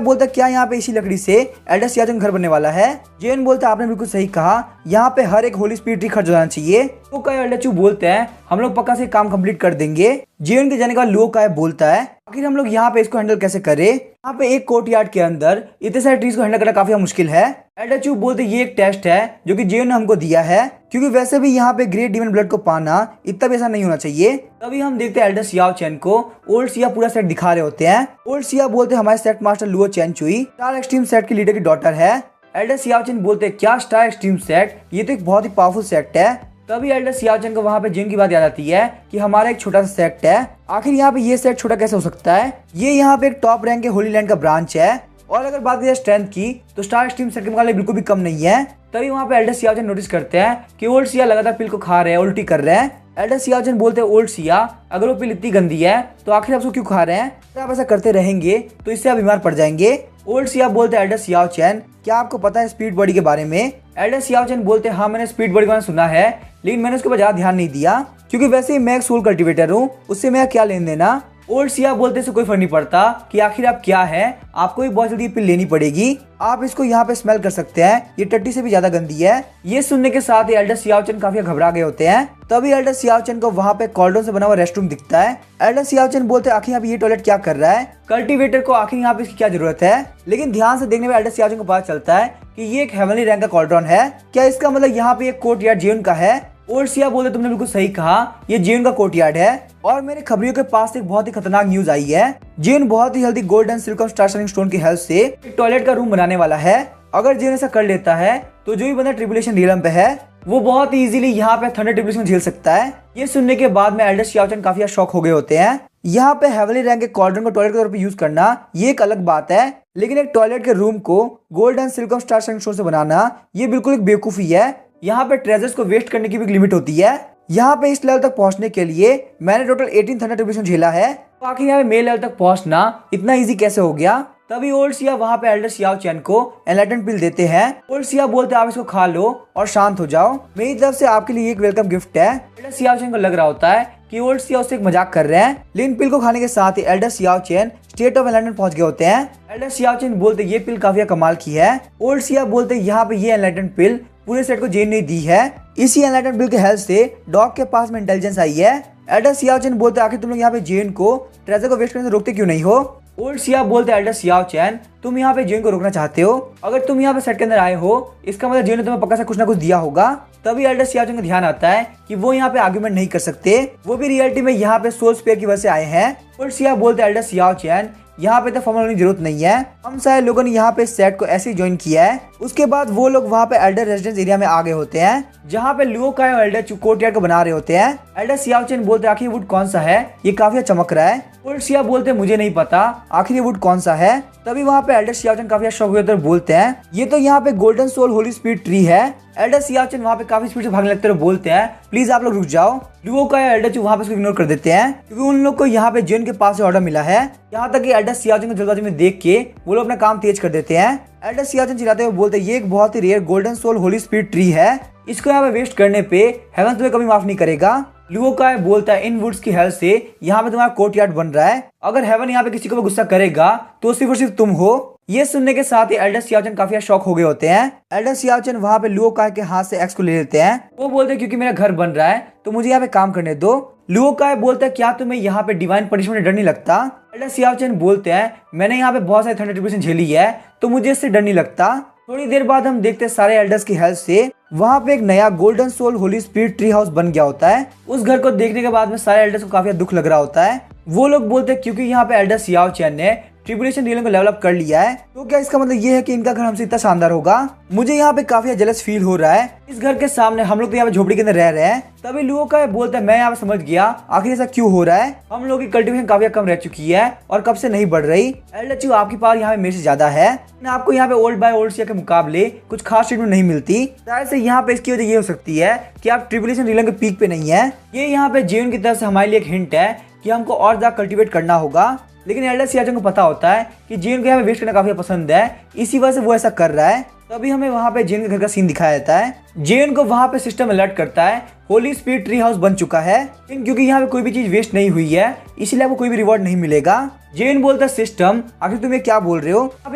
बोलता क्या यहाँ पे इसी लकड़ी से एल्डर सियाचन घर बनने वाला है। जेन बोलता आपने बिल्कुल सही कहा, यहाँ पे हर एक होली स्पिरिट ट्री खर्च हो जाना चाहिए। लुओ काई और एल्डर चू बोलते हैं हम लोग पक्का से काम कंप्लीट कर देंगे। जेन के जाने का लुओ काई बोलता है आखिर हम लोग यहाँ पे इसको हैंडल कैसे करें। यहाँ पे एक कोर्टयार्ड के अंदर इतने सारे ट्रीज को हैंडल करना काफी मुश्किल है। एल्डर चू बोलते ये एक टेस्ट है जो कि जेन ने हमको दिया है, क्योंकि वैसे भी यहाँ पे ग्रेट डीमन ब्लड को पाना इतना भी ऐसा नहीं होना चाहिए। तभी हम देखते हैं एल्डर सियाओ चैन को ओल्ड सिया पूरा सेट दिखा रहे होते हैं। ओल्ड सिया बोलते हमारे सेट मास्टर लुओ चैन चुई स्टार एक्सट्रीम सेट की लीडर की डॉटर है। एल्डर सियाओ चैन बोलते क्या स्टार एक्सट्रीम सेट, ये तो एक बहुत ही पावरफुल सेट है। तभी एल्डर सियाओ चैन को वहाँ पे जेन की बात याद आती है कि हमारा एक छोटा सा सेट है। आखिर यहाँ पे ये सेट छोटा कैसे हो सकता है, ये यहाँ पे एक टॉप रैंक के होली लैंड का ब्रांच है। और अगर बात करें स्ट्रेंथ की तो स्टार एक्सट्रीम सेट के मुकाबले बिल्कुल भी कम नहीं है। तभी वहाँ पे एल्डर सियाओ चैन नोटिस करते हैं कि ओल्ड सिया लगातार पिल को खा रहे हैं, उल्टी कर रहे हैं। एल्डर सियाओ चैन बोलते हैं ओल्ड सिया अगर वो पिल इतनी गंदी है तो आखिर आप उसको क्यों खा रहे हैं, अगर आप ऐसा करते रहेंगे तो इससे आप बीमार पड़ जाएंगे। ओल्ड सिया बोलते हैं एल्डर सियाओ चैन क्या आपको पता है स्पीड बॉडी के बारे में। एल्डर सियाओ चैन बोलते हैं हाँ मैंने स्पीड बॉडी के बारे में सुना है, लेकिन मैंने उसके ऊपर ज्यादा ध्यान नहीं दिया क्योंकि वैसे ही मैं एक सोल कल्टिवेटर हूँ, उससे मेरा क्या लेन देना। ओल्ड सिया बोलते से कोई फर्क नहीं पड़ता कि आखिर आप क्या है, आपको भी बहुत जल्दी पिल लेनी पड़ेगी। आप इसको यहाँ पे स्मेल कर सकते हैं, ये टट्टी से भी ज्यादा गंदी है। ये सुनने के साथ ही एल्डर सियाओ चैन काफी घबरा गए होते हैं। तभी एल्डर सियाओ चैन को वहाँ पे कॉर्डन से बना हुआ रेस्टरूम दिखता है। एल्डर सियाओ चैन बोलते आखिर यहाँ पे ये टॉयलेट क्या कर रहा है, कल्टिवेटर को आखिर यहाँ पे इसकी क्या जरूरत है। लेकिन ध्यान से देखने में एल्डर सियाओ चैन को पता चलता है कि ये एक हेवनली रैंक का कॉर्डन है। क्या इसका मतलब यहाँ पे एक कोर्टयार्ड जेन का है। ओल्ड सिया बोलते तुमने बिल्कुल सही कहा, ये जेन का कोर्टयार्ड है। और मेरे खबरियों के पास एक बहुत ही खतरनाक न्यूज आई है। जेन बहुत ही जल्दी गोल्ड एंड सिल्कम स्टार शाइनिंग स्टोन की हेल्प से एक टॉयलेट का रूम बनाने वाला है। अगर जेन ऐसा कर लेता है तो जो भी बंदा ट्रिबुलेशन रियलम पे है वो बहुत ही इजीली यहाँ पे थंडर ट्रिबुलेशन झेल सकता है। ये सुनने के बाद में एल्डर सियाओ चैन काफी शॉक हो गए होते हैं। यहाँ पे हेवनली रैंक के कॉर्डन को टॉयलेट के तौर पे यूज करना ये एक अलग बात है, लेकिन एक टॉयलेट के रूम को गोल्ड एंड सिल्कम स्टार शाइनिंग स्टोन से बनाना ये बिल्कुल एक बेवकूफी है। यहाँ पे ट्रेजर्स को वेस्ट करने की भी लिमिट होती है। यहाँ पे इस लेवल तक पहुंचने के लिए मैंने टोटल 18 थंडर ट्रिबुलेशन झेला है, तो आखिर यहाँ पे मेल लेवल तक पहुंचना इतना इजी कैसे हो गया। तभी ओल्ड सिया वहाँ पे एल्डर सियाओ चैन को एनलाइटन पिल देते हैं। ओल्ड सिया बोलते आप इसको खा लो और शांत हो जाओ, मेरी तरफ से आपके लिए एक वेलकम गिफ्ट है। एल्डर सियाओ चैन को लग रहा होता है कि ओल्ड सिया उससे एक मजाक कर रहे हैं, लेकिन पिल को खाने के साथ ही elder Xiao Chen state of enlighten पहुंच गए होते हैं। एल्डर सियाओ चैन बोलते ये पिल काफी कमाल की है। ओल्ड सिया बोलते यहाँ पे ये एनलाइटन पिल पूरे सेट को जेन ने दी है, इसी एनलाइटन पिल के हेल्प से डॉग के पास में इंटेलिजेंस आई है। एल्डर सियाओ चैन बोलते आखिर तुम लोग यहाँ पे जेन को ट्रेजर को वेस्ट करने से रोकते क्यों नहीं हो। ओल्ड सिया बोलते एल्डर सियाओ चैन तुम यहाँ पे जेन को रोकना चाहते हो, अगर तुम यहाँ पे सेट के अंदर आए हो इसका मतलब जेन ने तुम्हें पक्का से कुछ ना कुछ दिया होगा। तभी एल्डर सियाओ चैन को ध्यान आता है कि वो यहाँ पे आर्गुमेंट नहीं कर सकते, वो भी रियलिटी में यहाँ पे सोल स्पेयर की वजह से आए हैं। ओल्ड सिया बोलते एल्डर सियाओ चैन यहाँ पे तो फॉर्मल होने की जरूरत नहीं है, हम सारे लोगों ने यहाँ पे सेट को ऐसे ज्वाइन किया है। उसके बाद वो लोग वहाँ पे एल्डर रेजिडेंस एरिया में आ गए होते हैं, जहाँ पे लुओ काई और एल्डर चू कोर्टयार्ड को बना रहे होते हैं। एल्डर सियाओ चैन बोलते आखिर वुड कौन सा है, ये काफी चमक रहा है। ओल्ड सिया बोलते मुझे नहीं पता आखिर ये वुड कौन सा है। तभी वहाँ पे एल्डर सियाओ चैन काफी शौक हुए तो बोलते हैं ये तो यहाँ पे golden soul holy spirit tree है। एल्डर सियाओ चैन वहाँ पे काफी स्पीड से भागने लगते हैं, बोलते हैं प्लीज आप लोग रुक जाओ। लुओ काई और एल्डर चू वहाँ पे उसको इग्नोर कर देते हैं क्योंकि उन लोग को यहाँ पे जेन के पास से ऑर्डर मिला है। यहाँ तक कि एल्डर सियाओ चैन को जल्दबाजी में देख के वो लोग अपना काम तेज कर देते हैं। एल्डर सियाओ चैन चिल्लाते हुए बोलते ये एक बहुत ही rare golden soul holy spirit tree है, इसको यहाँ पे वेस्ट करने पे हेवन तुम्हें कभी माफ नहीं करेगा। लुओ काई बोलता है इन वुड्स की हेल्प से यहाँ पे तुम्हारा कोर्टयार्ड बन रहा है, अगर हेवन यहाँ पे किसी को भी गुस्सा करेगा तो सिर्फ और सिर्फ तुम हो। ये सुनने के साथ ही एल्डर सियाओ चैन काफी शॉक हो गए होते हैं। एल्डर सियाओ चैन वहाँ पे लुओ काई के हाथ से एक्स को ले लेते हैं। वो बोलते हैं क्योंकि मेरा घर बन रहा है तो मुझे यहाँ पे काम करने दो। लुओ काई बोलता है क्या तुम्हें यहाँ पे डिवाइन पनिशमेंट डर नहीं लगता। एल्डर सियाओ चैन बोलते हैं मैंने यहाँ पे बहुत सारी थंडर ट्रिब्यूशन झेली है तो मुझे इससे डर नहीं लगता। थोड़ी देर बाद हम देखते हैं सारे एल्डर्स की हेल्प से वहाँ पे एक नया golden soul holy spirit tree house बन गया होता है। उस घर को देखने के बाद में सारे एल्डर्स को काफी दुख लग रहा होता है। वो लोग बोलते हैं क्योंकि यहाँ पे एल्डर सियाओ चैन ने ट्रिब्यूलेशन रियलियन को लेवल अप कर लिया है, तो क्या इसका मतलब ये है कि इनका घर हमसे इतना शानदार होगा? मुझे यहाँ पे काफी जेलस फील हो रहा है। इस घर के सामने हम लोग तो यहाँ पे झोपड़ी के अंदर रह रहे हैं, तभी लुओ का बोलता है मैं यहाँ पे समझ गया आखिर ऐसा क्यों हो रहा है। हम लोग की कल्टीवेशन काफी कम रह चुकी है और कब से नहीं बढ़ रही। एल्डर च्यू आपकी पावर यहाँ पे मेरे से ज्यादा है, आपको यहाँ पे ओल्ड बाय ओल्ड के मुकाबले कुछ खास ट्रीटमेंट नहीं मिलती। शायद से यहाँ पे इसकी वजह ये हो सकती है कि आप ट्रिब्यूलेशन रियलियन के पीक पे नहीं है। ये यहाँ पे जेन की तरफ से हमारे लिए एक हिंट है कि हमको और ज्यादा कल्टीवेट करना होगा, लेकिन एल्डर सियाचन को पता होता है कि जेन को यहाँ पे वेस्ट करना काफी पसंद है, इसी वजह से वो ऐसा कर रहा है। तभी हमें वहाँ पे जेन के घर का सीन दिखाया जाता है। जेन को वहाँ पे सिस्टम अलर्ट करता है होली स्पीड ट्री हाउस बन चुका है, क्योंकि यहाँ पे कोई भी चीज वेस्ट नहीं हुई है इसलिए आपको कोई भी रिवॉर्ड नहीं मिलेगा। जेन बोलता है सिस्टम आखिर तुम ये क्या बोल रहे हो, अब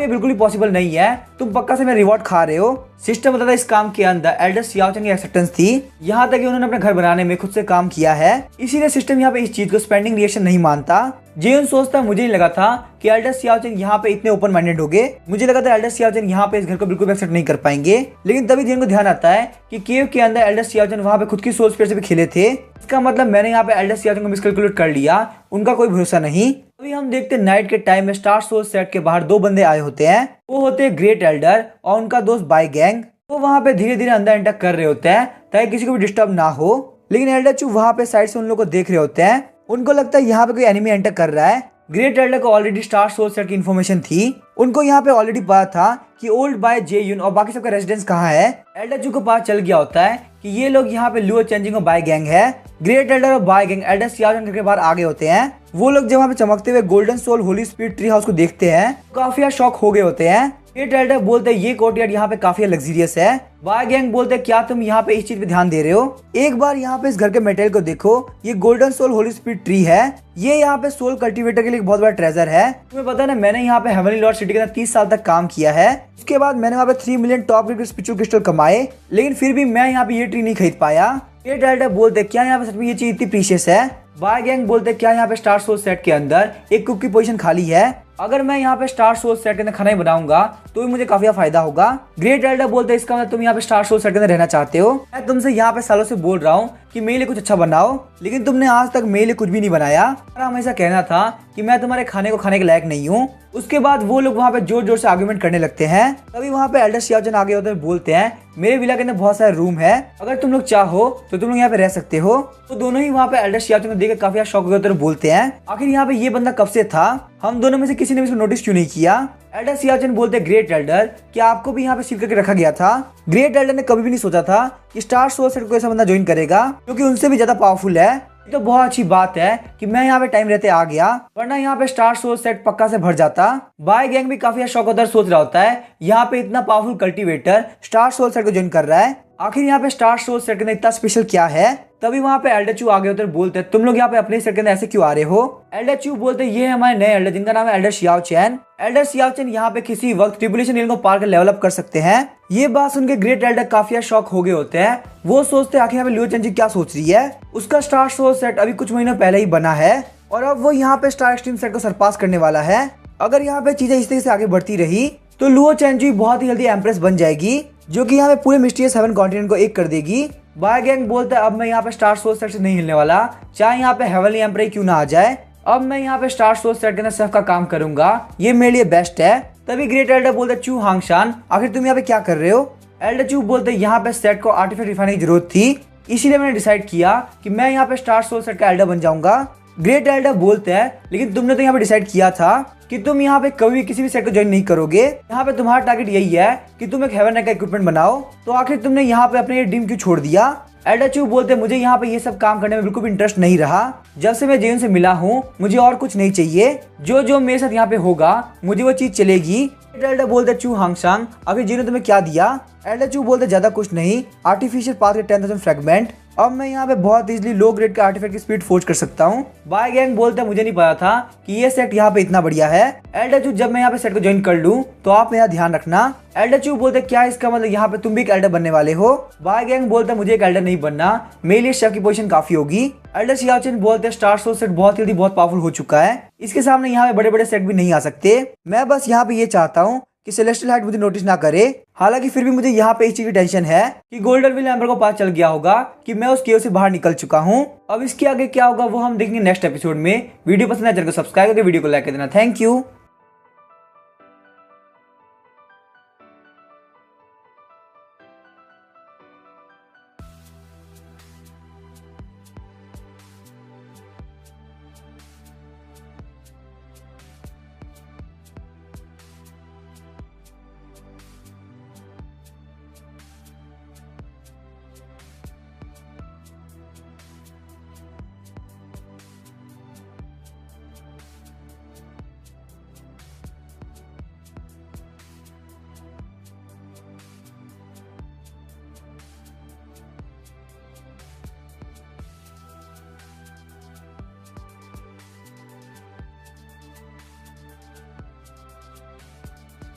ये बिल्कुल ही पॉसिबल नहीं है, तुम पक्का से मेरा रिवॉर्ड खा रहे हो। सिस्टम बताता है इस काम के अंदर एल्डर सियाओचन की एक्सेप्टेंस थी, यहाँ तक कि उन्होंने अपने घर बनाने में खुद से काम किया है, इसीलिए सिस्टम यहाँ पे इस चीज को स्पेंडिंग रिएक्शन नहीं मानता। जेन सोचता मुझे नहीं लगा था कि एल्डर सियाओचन यहाँ पे इतने ओपन माइंडेड होंगे, मुझे लगा था एल्डर सियाओचन यहाँ पे इस घर को बिल्कुल एक्सेप्ट नहीं कर पाएंगे। लेकिन तभी जेन को ध्यान आता है कि केव के अंदर एल्डर सियाओचन वहाँ पे खुद की सोल स्पेयर से भी खेले थे, इसका मतलब मैंने यहाँ पे एल्डर सियाओचन को मिसकैलकुलेट कर लिया, उनका कोई भरोसा नहीं। अभी हम देखते हैं नाइट के टाइम में स्टार सोल सेट के बाहर दो बंदे आए होते हैं, वो होते हैं ग्रेट एल्डर और उनका दोस्त बाय गैंग। वो वहाँ पे धीरे धीरे अंदर एंटर कर रहे होते हैं ताकि किसी को भी डिस्टर्ब ना हो, लेकिन एल्डर चू वहाँ पे साइड से उन लोगों को देख रहे होते हैं, उनको लगता है यहाँ पे कोई एनिमी एंटर कर रहा है। ग्रेट एल्डर को ऑलरेडी स्टार सोल सेट की इन्फॉर्मेशन थी, उनको यहाँ पे ऑलरेडी पता था कि ओल्ड बाय जे यून और बाकी सबका रेजिडेंस कहाँ है। एल्डर चू को पता चल गया होता है कि ये लोग यहाँ पे लुओ चेंजिंग और बाय गैंग है। ग्रेट एल्डर और बाय गैंग एल्डर सियाओचन के बाहर आगे होते हैं। वो लोग जब वहाँ पे चमकते हुए golden soul holy speed tree house को देखते हैं काफी शॉक हो गए होते हैं। ग्रेट एल्डर बोलते हैं ये कोर्टयार्ड यहाँ पे काफी लग्जरियस है। बाय गैंग बोलते हैं क्या तुम यहाँ पे इस चीज पे ध्यान दे रहे हो, एक बार यहाँ पे इस घर के मटेरियल को देखो, ये golden soul holy speed tree है, ये यहाँ पे सोल कल्टीवेटर के लिए बहुत बड़ा ट्रेजर है। तुम्हें पता है ना मैंने यहाँ पे हेवनली लॉर्ड सिटी के अंदर 30 साल तक काम किया है, उसके बाद मैंने वहाँ पे 3 million top grade spiritual crystal कमाए, लेकिन फिर भी मैं यहाँ पे ये ट्री नहीं खरीद पाया। ग्रेट एल्डर बोलते क्या यहाँ पे सच में ये चीज इतनी प्रीशियस है। बाय गैंग बोलते क्या यहाँ पे स्टार सोल सेट के अंदर एक कुक की पोजीशन खाली है, अगर मैं यहाँ पे स्टार सोल सेट के अंदर खाना ही बनाऊंगा तो भी मुझे काफी फायदा होगा। ग्रेट एल्डर बोलते इसका मतलब तुम यहाँ पे स्टार सोल सेट के अंदर रहना चाहते हो। मैं तुमसे यहाँ पे सालों से बोल रहा हूँ कि मेरे लिए कुछ अच्छा बनाओ, लेकिन तुमने आज तक मेरे लिए कुछ भी नहीं बनाया। और हमेशा कहना था कि मैं तुम्हारे खाने को खाने के लायक नहीं हूँ। उसके बाद वो लोग वहाँ पे जोर जोर से आर्गुमेंट करने लगते हैं। तभी वहाँ पे एल्डर सियाओचन आगे होते बोलते हैं मेरे विला के अंदर बहुत सारे रूम है, अगर तुम लोग चाहो तो तुम लोग यहाँ पे रह सकते हो। तो दोनों ही वहाँ पे एल्डर सियाओचन को देखकर काफी शौक होते बोलते हैं आखिर यहाँ पे ये बंदा कब से था, हम दोनों में से किसी ने भी इसको नोटिस क्यों नहीं किया। एल्डर सियाओचन बोलते ग्रेट एल्डर क्या आपको भी यहाँ पे सील करके रखा गया था। ग्रेट एल्डर ने कभी भी नहीं सोचा था कि स्टार सोल सेट को ऐसा बंदा ज्वाइन करेगा क्योंकि उनसे भी ज्यादा पावरफुल है। तो बहुत अच्छी बात है कि मैं यहाँ पे टाइम रहते आ गया, वरना यहाँ पे स्टार सोल सेट पक्का से भर जाता। बाय गैंग भी काफी शौकदार सोच रहा होता है यहाँ पे इतना powerful cultivator star soul set को ज्वाइन कर रहा है, आखिर यहाँ पे स्टार सोल सेट के अंदर इतना स्पेशल क्या है। तभी वहाँ पे एल्डर चू आगे होते बोलते हैं तुम लोग यहाँ पे अपने सेट के अंदर ऐसे क्यों आ रहे हो। एल्डर चू बोलते ये है हमारे नए एल्डर जिनका नाम है एल्डर सियाओचन। एल्डर सियाओचन यहाँ पे किसी वक्त ट्रिब्यूलेशन रियलियन को पार कर लेवल अप कर सकते हैं। ये बात सुनकर ग्रेट एल्डर काफी शॉक हो गए होते हैं, वो सोचते हैं आखिर यहाँ पे लुओ चेंजिंग क्या सोच रही है। उसका स्टार सोल सेट अभी कुछ महीनों पहले ही बना है और अब वो यहाँ पे स्टार एक्सट्रीम सेट को सरपास करने वाला है। अगर यहाँ पे चीजें इस तरीके से आगे बढ़ती रही तो लुओ चेंजिंग बहुत ही जल्दी एम्प्रेस बन जाएगी, जो कि यहाँ पे पूरे मिस्टीरियस हेवन कॉन्टिनेंट को एक कर देगी। बाय गैंग बोलता है अब मैं यहाँ पे स्टार सोल सेट से नहीं हिलने वाला, चाहे यहाँ पे हेवनली एम्प्रेस क्यों ना आ जाए, अब मैं यहाँ पे स्टार सोल सेट के अंदर सिर्फ का काम करूंगा, ये मेरे लिए बेस्ट है। तभी ग्रेट एल्डर बोलते चू हांगशान आखिर तुम यहाँ पे क्या कर रहे हो। एल्डर चू बोलते यहाँ पे सेट को आर्टिफिशियल रिफाइनिंग की जरूरत थी, इसीलिए मैंने डिसाइड किया कि मैं यहाँ पे स्टार सोल सेट का एल्डर बन जाऊंगा। ग्रेट एल्डर बोलते हैं लेकिन तुमने तो यहाँ पे डिसाइड किया था कि तुम यहाँ पे कभी भी किसी भी सेट को ज्वाइन नहीं करोगे, यहाँ पे तुम्हारा टारगेट यही है कि तुम एक हेवन का इक्विपमेंट बनाओ, तो आखिर तुमने यहाँ पे अपने ड्रीम क्यों छोड़ दिया। एल्डर चू बोलते मुझे यहाँ पे ये सब काम करने में बिल्कुल भी इंटरेस्ट नहीं रहा, जब से मैं जेन से मिला हूँ मुझे और कुछ नहीं चाहिए, जो जो मेरे साथ यहाँ पे होगा मुझे वो चीज चलेगी। एल्डर बोलते चू हांगशांग आखिर जेन ने तुम्हें क्या दिया। एल्डर चू बोलते ज्यादा कुछ नहीं, आर्टिफिशियल पाथ के 10,000 फ्रेगमेंट, अब मैं यहाँ पे बहुत इजीली लो ग्रेड के आर्टिफैक्ट की स्पीड फोर्ज कर सकता हूँ। बाय गैंग बोलते मुझे नहीं पता था कि ये सेट यहाँ पे इतना बढ़िया है। एल्डर चू जब मैं यहाँ पे सेट को ज्वाइन कर लूँ तो आप मेरा ध्यान रखना। एल्डर चू बोलते क्या इसका मतलब यहाँ पे तुम भी एक एल्डर बनने वाले हो। बाय गैंग बोलते मुझे एक एल्डर नहीं बनना, मेरे लिए शेफ की पोजीशन काफी होगी। एल्डर सियाओचन बोलते स्टार सोल सेट बहुत जल्दी बहुत पावरफुल हो चुका है, इसके सामने यहाँ पे बड़े बड़े सेट भी नहीं आ सकते। मैं बस यहाँ पे ये चाहता हूँ कि सेलेस्टियल हाइट मुझे नोटिस ना करे। हालांकि फिर भी मुझे यहाँ पे इस चीज की टेंशन है कि गोल्डन विल एम्बर को पता चल गया होगा कि मैं उस केव से बाहर निकल चुका हूँ। अब इसके आगे क्या होगा वो हम देखेंगे नेक्स्ट एपिसोड में। वीडियो पसंद है चैनल को सब्सक्राइब करके वीडियो को लाइक कर देना। Thank you.